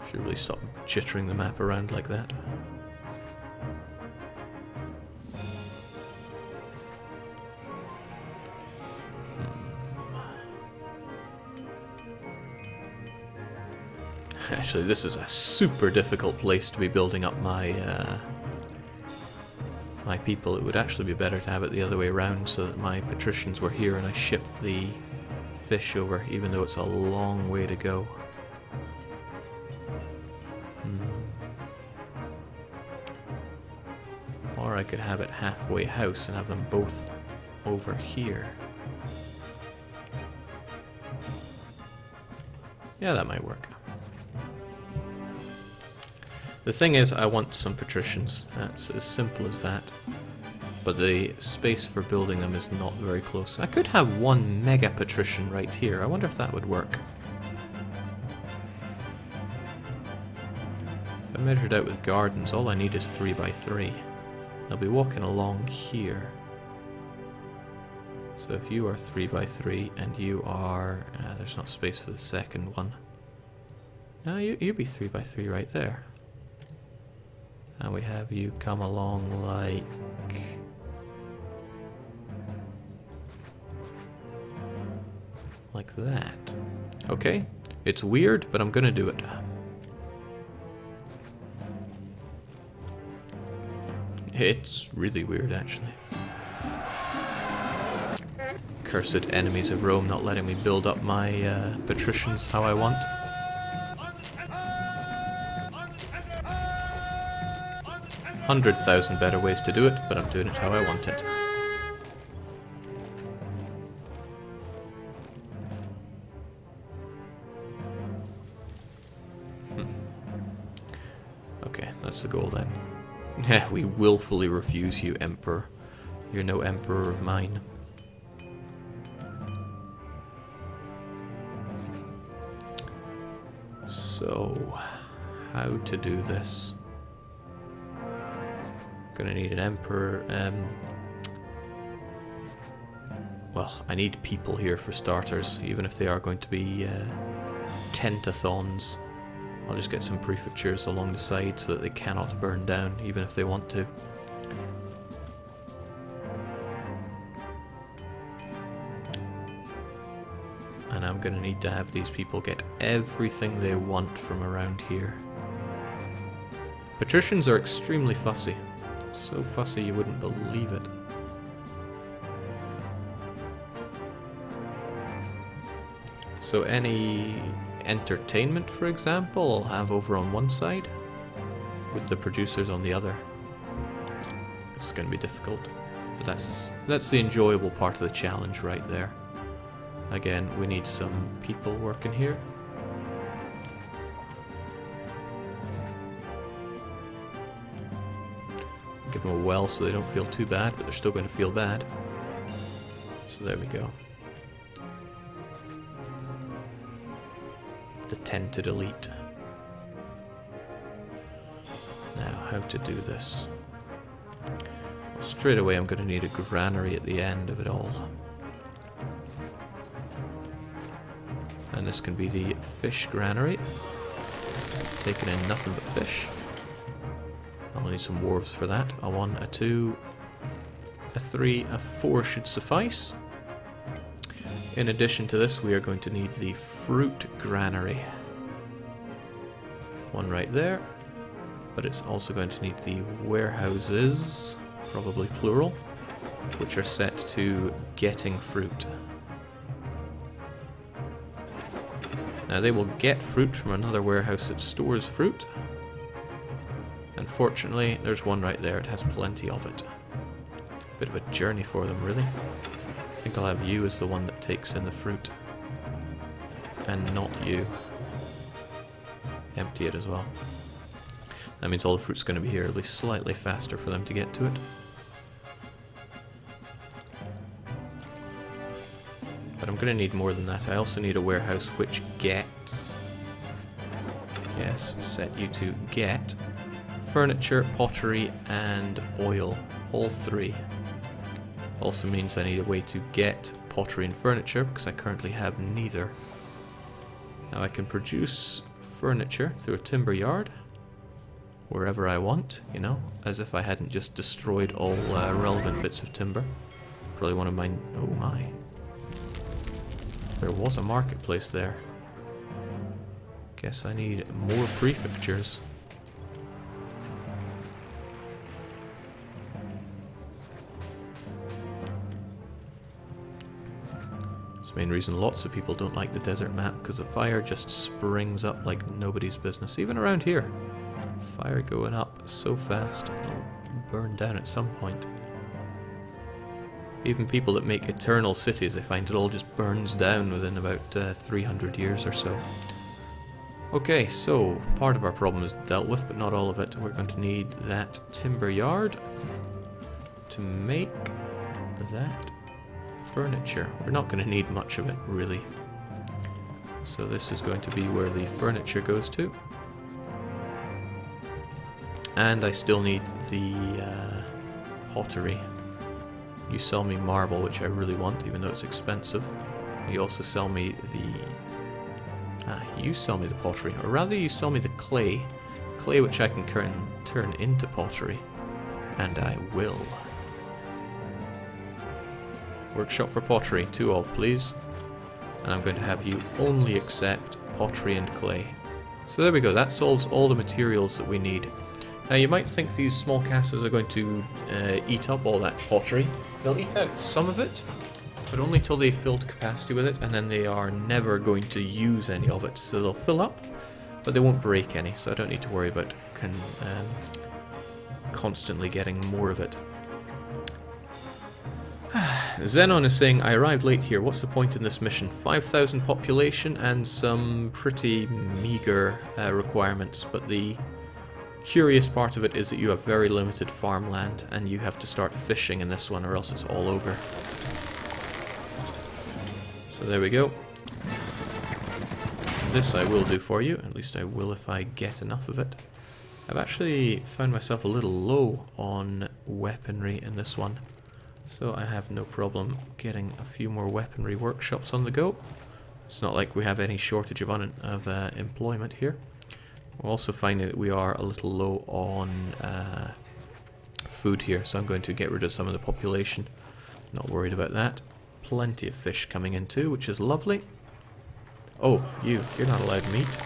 [SPEAKER 1] Should really stop jittering the map around like that. Actually, this is a super difficult place to be building up my my people. It would actually be better to have it the other way around, so that my patricians were here and I shipped the fish over, even though it's a long way to go. Or I could have it halfway house and have them both over here. Yeah, that might work. The thing is, I want some patricians. That's as simple as that. But the space for building them is not very close. I could have 1 mega patrician right here. I wonder if that would work. If I measured out with gardens, all I need is 3 by 3. They'll be walking along here. So if you are 3 by 3 and you are... there's not space for the second one. No, you'd be 3 by 3 right there. And we have you come along like that. Okay, it's weird, but I'm gonna do it. It's really weird, actually. Cursed enemies of Rome not letting me build up my patricians how I want. 100,000 better ways to do it, but I'm doing it how I want it. Okay, that's the goal then. We willfully refuse you, Emperor. You're no emperor of mine. So, how to do this? Gonna need an emperor. Well, I need people here for starters, even if they are going to be tentathons. I'll just get some prefectures along the side so that they cannot burn down, even if they want to. And I'm gonna need to have these people get everything they want from around here. Patricians are extremely fussy. So fussy you wouldn't believe it. So any entertainment, for example, I'll have over on one side, with the producers on the other. It's going to be difficult. But that's the enjoyable part of the challenge right there. Again, we need some people working here. Give them a well so they don't feel too bad, but they're still going to feel bad. So there we go. The tented elite. Now, how to do this? Well, straight away I'm going to need a granary at the end of it all. And this can be the fish granary. Taking in nothing but fish. I'll need some wharves for that. A 1, a 2, a 3, a 4 should suffice. In addition to this, we are going to need the fruit granary. One right there. But it's also going to need the warehouses, probably plural, which are set to getting fruit. Now they will get fruit from another warehouse that stores fruit. Unfortunately, there's one right there. It has plenty of it. Bit of a journey for them, really. I think I'll have you as the one that takes in the fruit. And not you. Empty it as well. That means all the fruit's going to be here. It'll be slightly faster for them to get to it. But I'm going to need more than that. I also need a warehouse which gets... Yes, set you to get furniture, pottery, and oil. All 3. Also means I need a way to get pottery and furniture, because I currently have neither. Now I can produce furniture through a timber yard, wherever I want, you know, as if I hadn't just destroyed all relevant bits of timber. Probably one of mine... Oh my. There was a marketplace there. Guess I need more prefectures. That's the main reason lots of people don't like the desert map, because the fire just springs up like nobody's business. Even around here. Fire going up so fast, it'll burn down at some point. Even people that make eternal cities, I find it all just burns down within about 300 years or so. Okay, so part of our problem is dealt with, but not all of it. We're going to need that timber yard to make that furniture. We're not going to need much of it, really. So this is going to be where the furniture goes to. And I still need the pottery. You sell me marble, which I really want, even though it's expensive. You also sell me the... you sell me the pottery. Or rather, you sell me the clay. Clay which I can turn into pottery. And I will. Workshop for pottery, 2 of, please. And I'm going to have you only accept pottery and clay. So there we go, that solves all the materials that we need. Now you might think these small castles are going to eat up all that pottery. They'll eat out some of it, but only till they filled capacity with it, and then they are never going to use any of it. So they'll fill up, but they won't break any, so I don't need to worry about constantly getting more of it. Xenon is saying, I arrived late here, what's the point in this mission? 5,000 population and some pretty meager requirements, but the curious part of it is that you have very limited farmland and you have to start fishing in this one or else it's all over. So there we go. This I will do for you, at least I will if I get enough of it. I've actually found myself a little low on weaponry in this one, so I have no problem getting a few more weaponry workshops on the go. It's not like we have any shortage of employment here. We're also finding that we are a little low on food here, so I'm going to get rid of some of the population. Not worried about that. Plenty of fish coming in too, which is lovely. Oh, you're not allowed meat.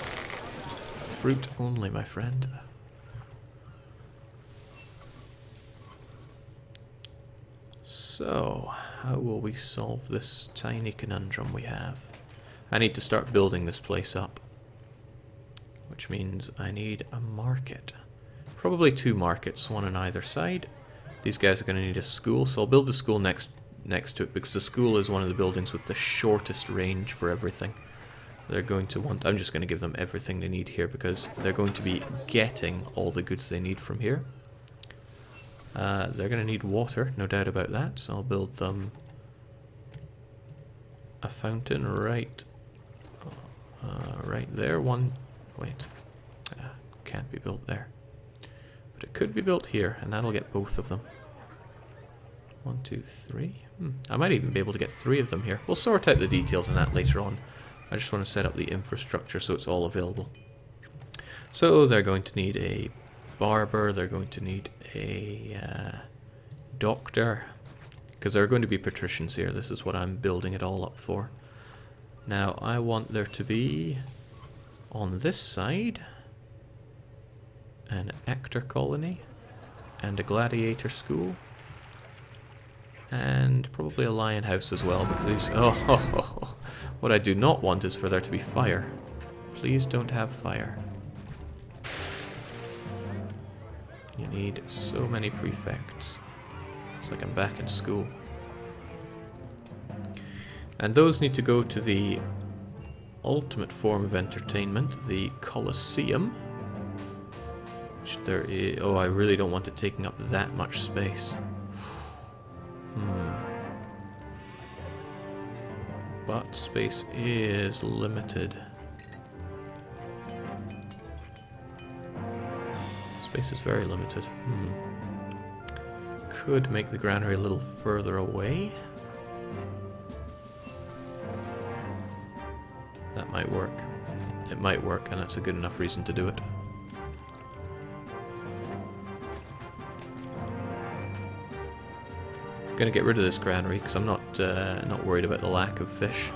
[SPEAKER 1] Fruit only, my friend. So, how will we solve this tiny conundrum we have? I need to start building this place up. Which means I need a market. Probably 2 markets, one on either side. These guys are going to need a school, so I'll build the school next to it, because the school is one of the buildings with the shortest range for everything. They're going to want... I'm just going to give them everything they need here, because they're going to be getting all the goods they need from here. They're going to need water, no doubt about that, so I'll build them a fountain right there. Wait, can't be built there. But it could be built here, and that'll get both of them. 1, 2, 3. I might even be able to get 3 of them here. We'll sort out the details on that later on. I just want to set up the infrastructure so it's all available. So they're going to need a barber, they're going to need a doctor, because there are going to be patricians here. This is what I'm building it all up for. Now I want there to be, on this side, an actor colony, and a gladiator school, and probably a lion house as well, because these... Oh, what I do not want is for there to be fire. Please don't have fire. You need so many prefects. It's like I'm back in school. And those need to go to the ultimate form of entertainment, the Colosseum. Which there is... Oh, I really don't want it taking up that much space. But space is limited. Space is very limited. Could make the granary a little further away. That might work. It might work, and that's a good enough reason to do it. Gonna get rid of this granary because I'm not worried about the lack of fish.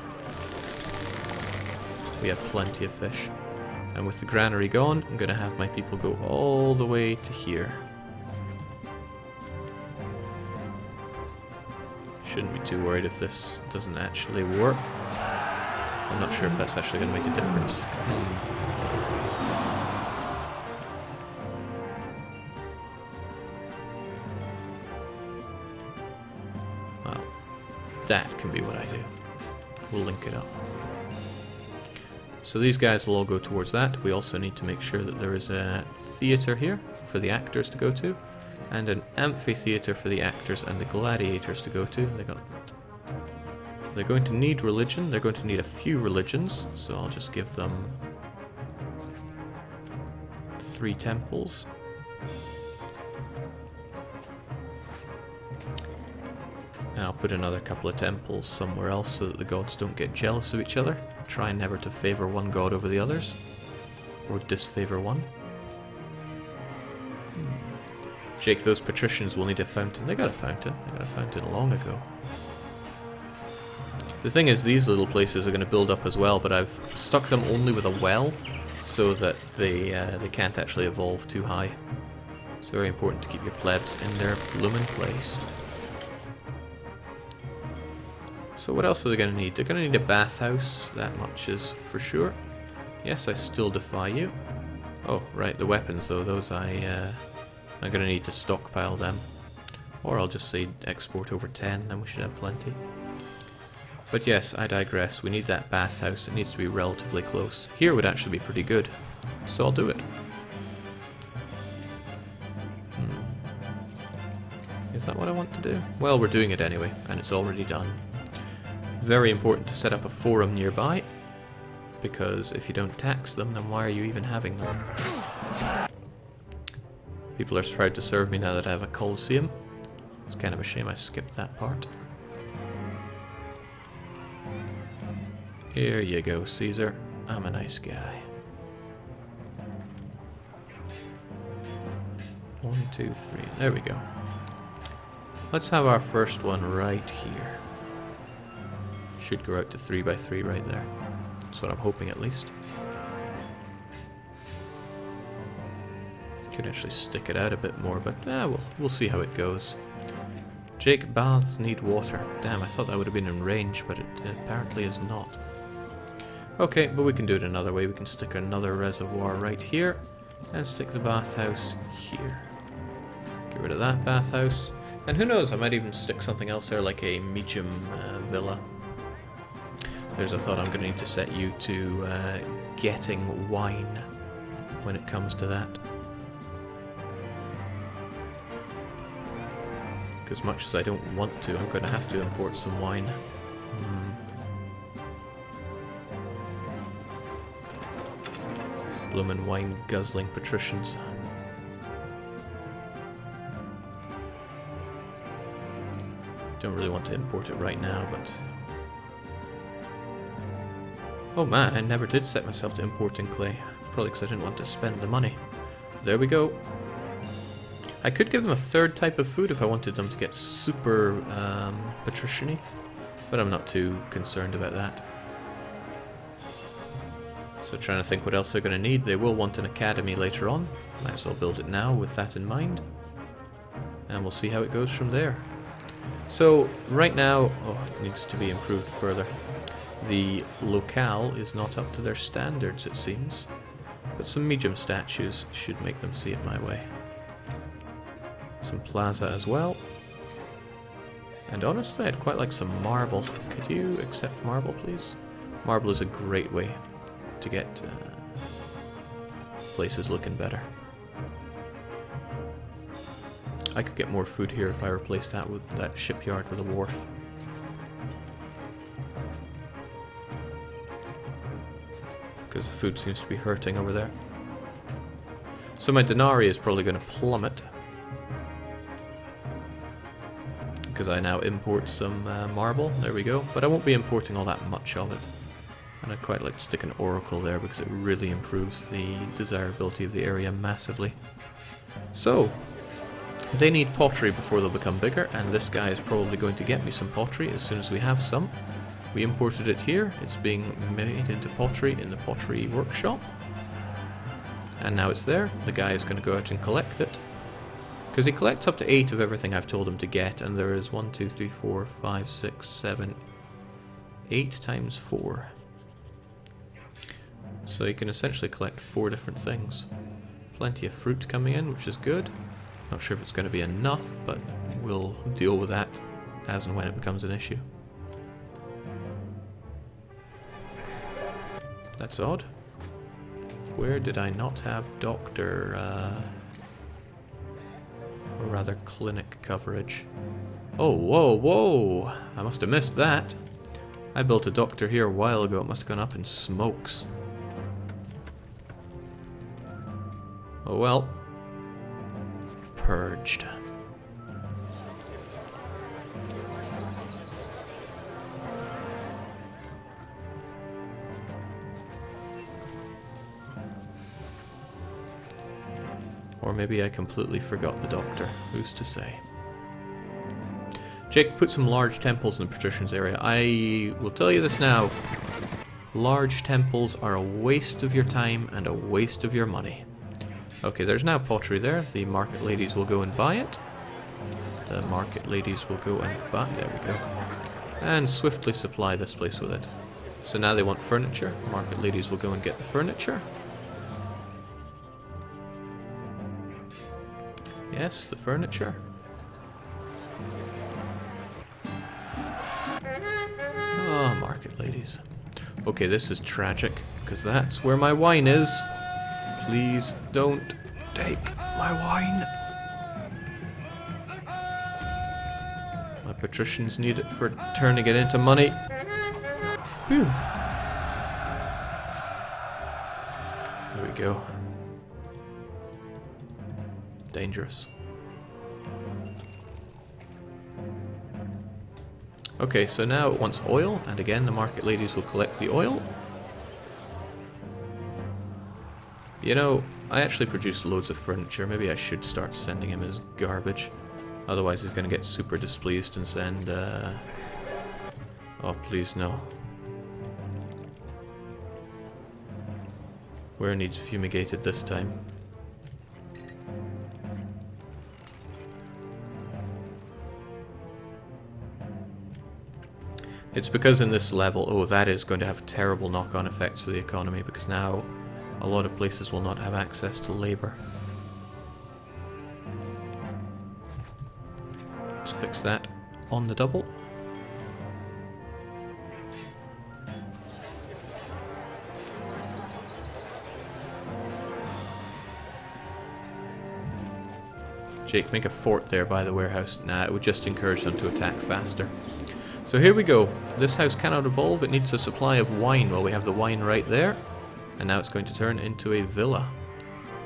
[SPEAKER 1] We have plenty of fish, and with the granary gone, I'm gonna have my people go all the way to here. Shouldn't be too worried if this doesn't actually work. I'm not sure if that's actually gonna make a difference. That can be what I do. We'll link it up. So these guys will all go towards that. We also need to make sure that there is a theatre here for the actors to go to, and an amphitheatre for the actors and the gladiators to go to. They're going to need religion. They're going to need a few religions, so I'll just give them 3 temples. And I'll put another couple of temples somewhere else so that the gods don't get jealous of each other. Try never to favour one god over the others, or disfavour one. Jake, those patricians will need a fountain. They got a fountain. They got a fountain long ago. The thing is, these little places are going to build up as well, but I've stuck them only with a well so that they can't actually evolve too high. It's very important to keep your plebs in their bloomin' place. So what else are they going to need? They're going to need a bathhouse, that much is for sure. Yes, I still defy you. Oh, right, the weapons though, those I'm going to need to stockpile them. Or I'll just say export over 10, then we should have plenty. But yes, I digress. We need that bathhouse. It needs to be relatively close. Here would actually be pretty good, so I'll do it. Is that what I want to do? Well, we're doing it anyway, and it's already done. Very important to set up a forum nearby, because if you don't tax them, then why are you even having them? People are proud to serve me now that I have a Colosseum. It's kind of a shame I skipped that part. Here you go, Caesar. I'm a nice guy. 1, 2, 3. There we go. Let's have our first one right here. Should go out to 3 by 3 right there. That's what I'm hoping, at least. Could actually stick it out a bit more, but we'll see how it goes. Jake, baths need water. Damn, I thought that would have been in range, but it apparently is not. Okay, but we can do it another way. We can stick another reservoir right here, and stick the bathhouse here. Get rid of that bathhouse. And who knows, I might even stick something else there, like a medium villa. There's a thought I'm going to need to set you to getting wine when it comes to that. As much as I don't want to, I'm going to have to import some wine. Bloomin' wine guzzling patricians. Don't really want to import it right now, but... Oh man, I never did set myself to importing clay. Probably because I didn't want to spend the money. There we go. I could give them a third type of food if I wanted them to get super patrician-y, but I'm not too concerned about that. So trying to think what else they're going to need. They will want an academy later on. Might as well build it now with that in mind. And we'll see how it goes from there. So right now, oh, it needs to be improved further. The locale is not up to their standards, it seems. But some medium statues should make them see it my way. Some plaza as well. And honestly, I'd quite like some marble. Could you accept marble, please? Marble is a great way to get places looking better. I could get more food here if I replaced that with that shipyard with a wharf. Because the food seems to be hurting over there. So my denarii is probably going to plummet. Because I now import some marble. There we go. But I won't be importing all that much of it. And I'd quite like to stick an oracle there because it really improves the desirability of the area massively. So, they need pottery before they'll become bigger, and this guy is probably going to get me some pottery as soon as we have some. We imported it here. It's being made into pottery in the pottery workshop. And now it's there. The guy is going to go out and collect it. Because he collects up to 8 of everything I've told him to get, and there is 1, 2, 3, 4, 5, 6, 7, 8 times 4. So you can essentially collect 4 different things. Plenty of fruit coming in, which is good. Not sure if it's going to be enough, but we'll deal with that as and when it becomes an issue. That's odd. Where did I not have doctor, or rather clinic coverage? Oh, whoa, whoa! I must have missed that. I built a doctor here a while ago. It must have gone up in smokes. Oh well. Purged. Or maybe I completely forgot the doctor. Who's to say? Jake, put some large temples in the patricians area. I will tell you this now. Large temples are a waste of your time and a waste of your money. Okay, there's now pottery there. The market ladies will go and buy it. The market ladies will go and buy... There we go. And swiftly supply this place with it. So now they want furniture. Market ladies will go and get the furniture. Yes, the furniture. Oh, market ladies. Okay, this is tragic, because that's where my wine is. Please don't take my wine. My patricians need it for turning it into money. Whew. There we go. Dangerous. Okay, so now it wants oil, and again the market ladies will collect the oil. You know, I actually produce loads of furniture. Maybe I should start sending him his garbage. Otherwise he's going to get super displeased and send... Oh, please no. Where needs fumigated this time? It's because in this level, oh, that is going to have terrible knock-on effects to the economy, because now a lot of places will not have access to labor. fix that on the double. Jake, make a fort there by the warehouse. Nah, it would just encourage them to attack faster. So here we go. This house cannot evolve. It needs a supply of wine. Well, we have the wine right there. And now it's going to turn into a villa.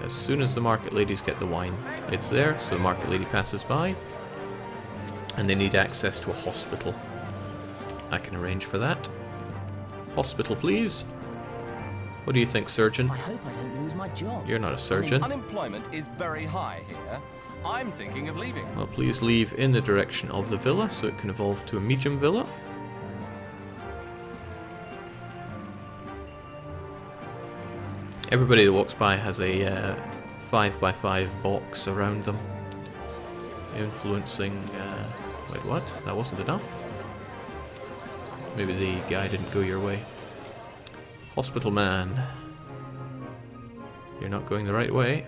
[SPEAKER 1] As soon as the market ladies get the wine, it's there. So the market lady passes by. And they need access to a hospital. I can arrange for that. Hospital, please. What do you think, surgeon?
[SPEAKER 4] I hope I don't lose my job.
[SPEAKER 1] You're not a surgeon.
[SPEAKER 5] Unemployment is very high here. I'm thinking of leaving.
[SPEAKER 1] Well, please leave in the direction of the villa so it can evolve to a medium villa. Everybody that walks by has a 5x5 box around them, influencing... wait, what? That wasn't enough? Maybe the guy didn't go your way. Hospital man. You're not going the right way.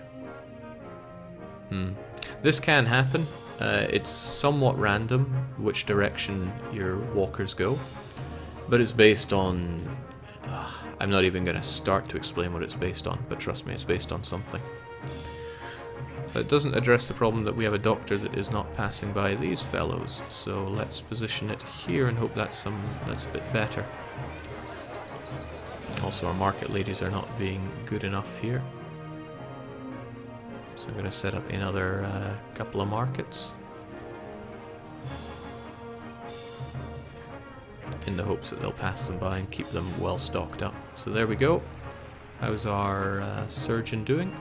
[SPEAKER 1] This can happen. It's somewhat random which direction your walkers go, but it's based on... I'm not even going to start to explain what it's based on, but trust me, it's based on something. But it doesn't address the problem that we have a doctor that is not passing by these fellows, so let's position it here and hope that's a bit better. Also, our market ladies are not being good enough here. So I'm going to set up another couple of markets. In the hopes that they'll pass them by and keep them well stocked up. So there we go. How's our surgeon doing?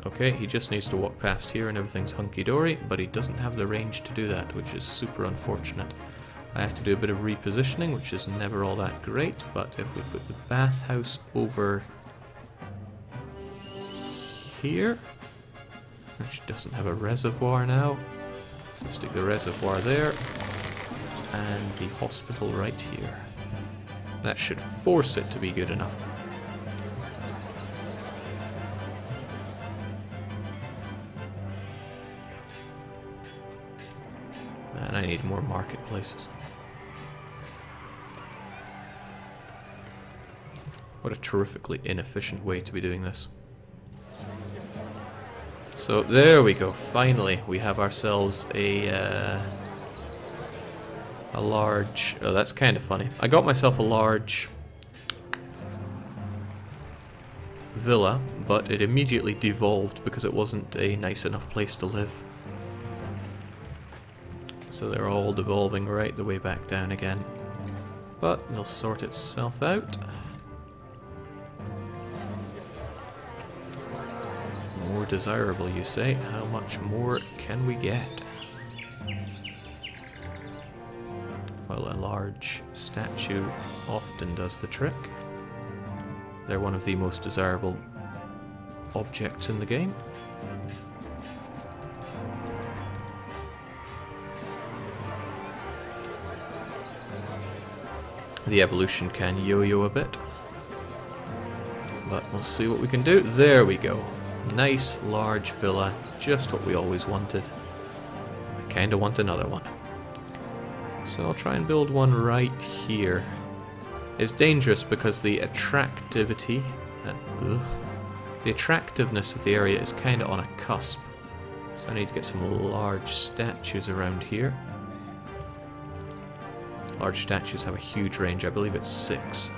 [SPEAKER 1] Okay, he just needs to walk past here and everything's hunky-dory, but he doesn't have the range to do that, which is super unfortunate. I have to do a bit of repositioning, which is never all that great, but if we put the bathhouse over here, which doesn't have a reservoir now, so stick the reservoir there, and the hospital right here. That should force it to be good enough. And I need more marketplaces. What a terrifically inefficient way to be doing this. So there we go. Finally, we have ourselves a large... Oh, that's kind of funny. I got myself a large villa, but it immediately devolved because it wasn't a nice enough place to live. So they're all devolving right the way back down again. But it'll sort itself out. More desirable, you say? How much more can we get? Well, a large statue often does the trick. They're one of the most desirable objects in the game. The evolution can yo-yo a bit, but we'll see what we can do. There we go. Nice large villa, just what we always wanted. I kinda want another one. So I'll try and build one right here. It's dangerous because the attractiveness of the area is kinda on a cusp. So I need to get some large statues around here. Large statues have a huge range, I believe it's 6.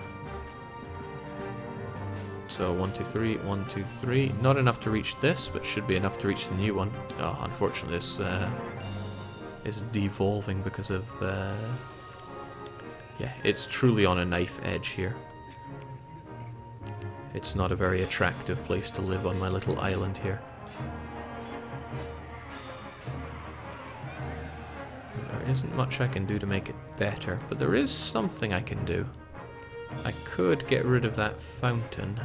[SPEAKER 1] So 1, 2, 3, 1, 2, 3. Not enough to reach this, but should be enough to reach the new one. Oh, unfortunately this is devolving because of... yeah, it's truly on a knife edge here. It's not a very attractive place to live on my little island here. There isn't much I can do to make it better, but there is something I can do. I could get rid of that fountain.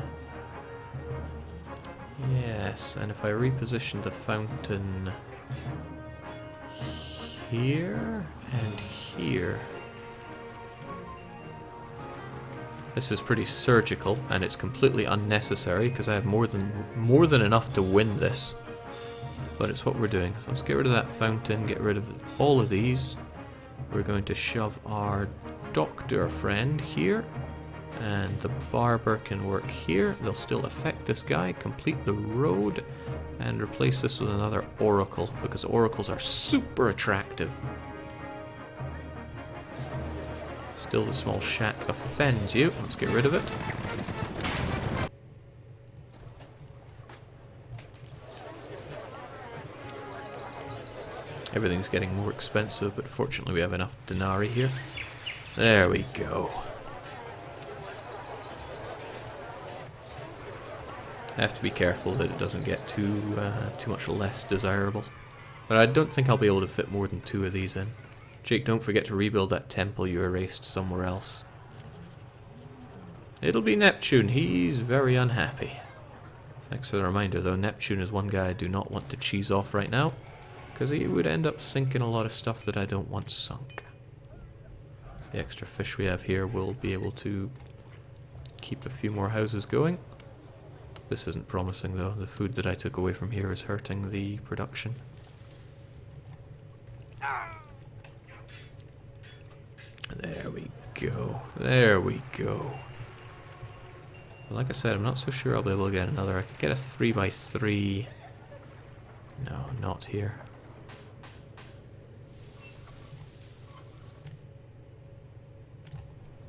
[SPEAKER 1] Yes, and if I reposition the fountain here and here, This is pretty surgical, and it's completely unnecessary because I have more than enough to win this. But it's what we're doing. So let's get rid of that fountain, get rid of all of these. We're going to shove our doctor friend here, and the barber can work here. They'll still affect this guy. Complete the road, and replace this with another oracle, because oracles are super attractive. Still, the small shack offends you. Let's get rid of it. Everything's getting more expensive, but fortunately we have enough denarii here. There we go. I have to be careful that it doesn't get too much less desirable. But I don't think I'll be able to fit more than 2 of these in. Jake, don't forget to rebuild that temple you erased somewhere else. It'll be Neptune. He's very unhappy. Thanks for the reminder, though. Neptune is one guy I do not want to cheese off right now, because he would end up sinking a lot of stuff that I don't want sunk. The extra fish we have here will be able to keep a few more houses going. This isn't promising, though. The food that I took away from here is hurting the production. There we go. There we go. Well, like I said, I'm not so sure I'll be able to get another. I could get a 3x3. No, not here.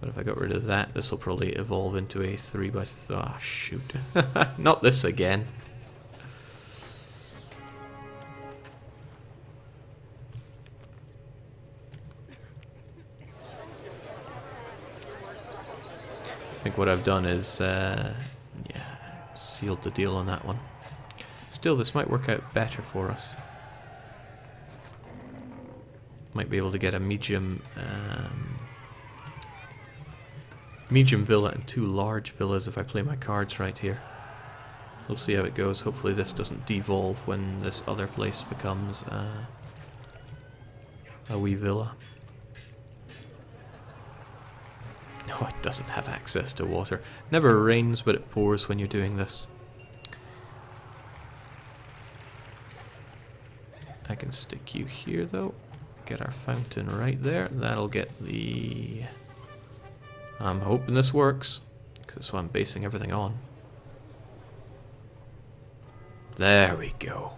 [SPEAKER 1] But if I got rid of that, this will probably evolve into a 3x3. Ah, shoot. Not this again. I think what I've done is, yeah, sealed the deal on that one. Still, this might work out better for us. Might be able to get a medium villa and 2 large villas if I play my cards right here. We'll see how it goes. Hopefully this doesn't devolve when this other place becomes a wee villa. No, it doesn't have access to water. Never rains, but it pours when you're doing this. I can stick you here, though. Get our fountain right there. That'll get the... I'm hoping this works, because that's what I'm basing everything on. There we go.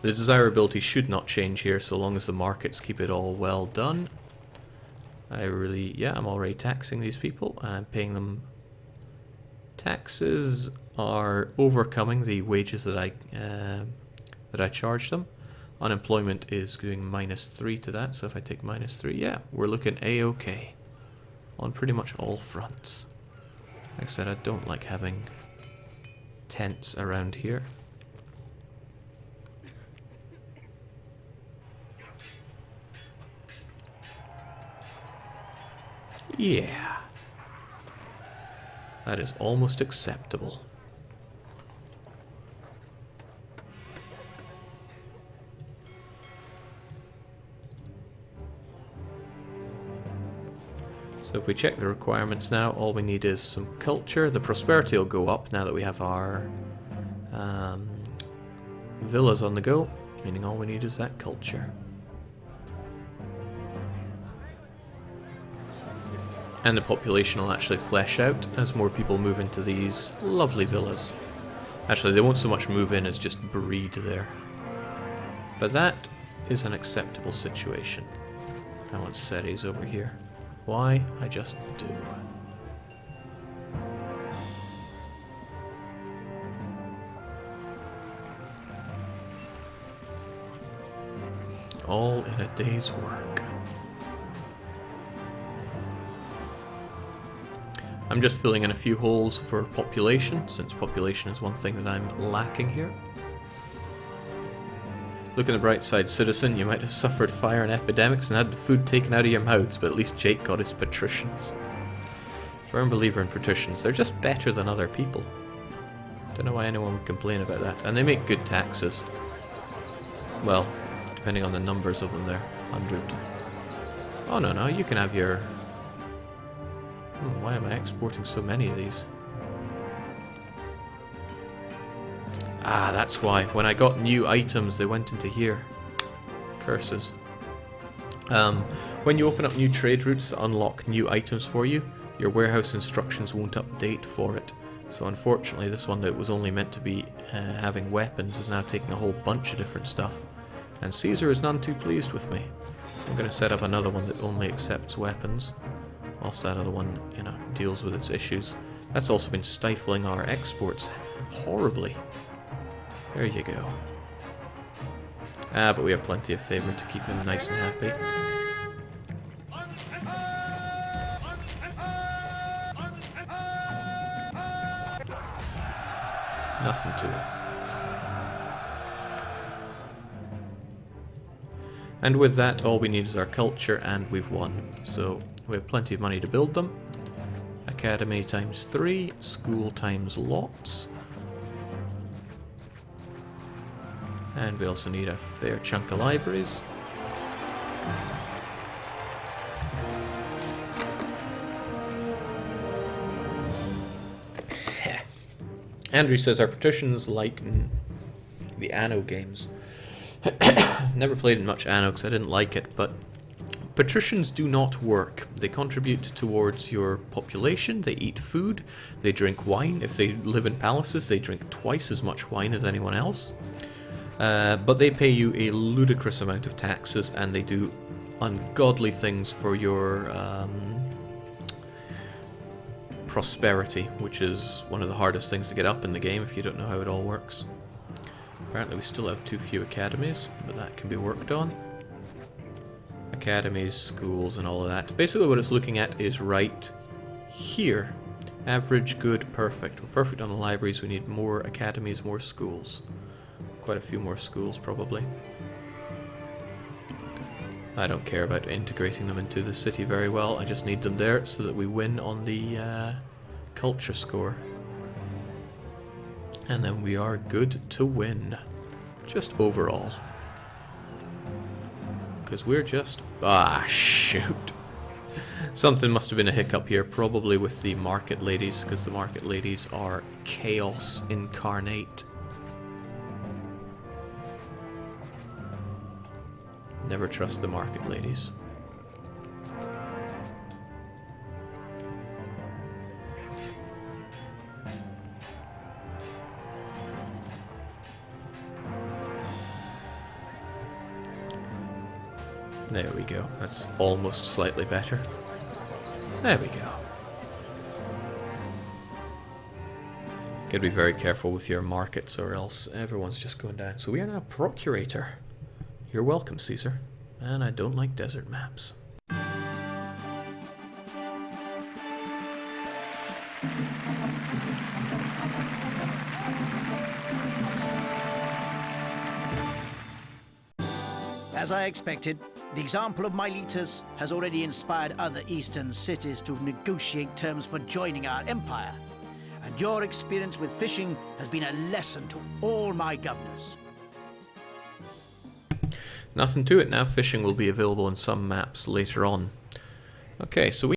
[SPEAKER 1] The desirability should not change here, so long as the markets keep it all well done. I'm already taxing these people, and I'm paying them. Taxes are overcoming the wages that I charged them. Unemployment is doing -3 to that, so if I take -3, yeah, we're looking A-okay on pretty much all fronts. Like I said, I don't like having tents around here. Yeah. That is almost acceptable. So if we check the requirements now, all we need is some culture. The prosperity will go up now that we have our villas on the go, meaning all we need is that culture. And the population will actually flesh out as more people move into these lovely villas. Actually, they won't so much move in as just breed there. But that is an acceptable situation. I want Ceres over here. Why? I just do. All in a day's work. I'm just filling in a few holes for population, since population is one thing that I'm lacking here. Look on the bright side, citizen. You might have suffered fire and epidemics and had the food taken out of your mouths, but at least Jake got his patricians. Firm believer in patricians. They're just better than other people. Don't know why anyone would complain about that. And they make good taxes. Well, depending on the numbers of them there. 100. Oh no, you can have your Why am I exporting so many of these? Ah, that's why. When I got new items, they went into here. Curses. When you open up new trade routes that unlock new items for you, your warehouse instructions won't update for it. So unfortunately, this one that was only meant to be having weapons is now taking a whole bunch of different stuff. And Caesar is none too pleased with me. So I'm going to set up another one that only accepts weapons, whilst that other one, you know, deals with its issues. That's also been stifling our exports horribly. There you go. Ah, but we have plenty of favour to keep him nice and happy. Nothing to it. And with that, all we need is our culture, and we've won. So we have plenty of money to build them. Academy times 3, school times lots. And we also need a fair chunk of libraries. Andrew says our patricians like the Anno games. Never played much Anno because I didn't like it, but patricians do not work. They contribute towards your population, they eat food, they drink wine. If they live in palaces, they drink twice as much wine as anyone else. But they pay you a ludicrous amount of taxes, and they do ungodly things for your prosperity, which is one of the hardest things to get up in the game if you don't know how it all works. Apparently we still have too few academies, but that can be worked on. Academies, schools, and all of that. Basically what it's looking at is right here. Average, good, perfect. We're perfect on the libraries. We need more academies, more schools. Quite a few more schools, probably. I don't care about integrating them into the city very well. I just need them there so that we win on the culture score. And then we are good to win. Just overall. Because we're just... Ah, shoot. Something must have been a hiccup here, probably with the market ladies, because the market ladies are chaos incarnate. Never trust the market ladies. There we go. That's almost slightly better. There we go. Gotta be very careful with your markets or else everyone's just going down. So we are now procurator. You're welcome, Caesar. And I don't like desert maps.
[SPEAKER 2] As I expected, the example of Miletus has already inspired other eastern cities to negotiate terms for joining our empire. And your experience with fishing has been a lesson to all my governors.
[SPEAKER 1] Nothing to it now. Fishing will be available in some maps later on. Okay, so we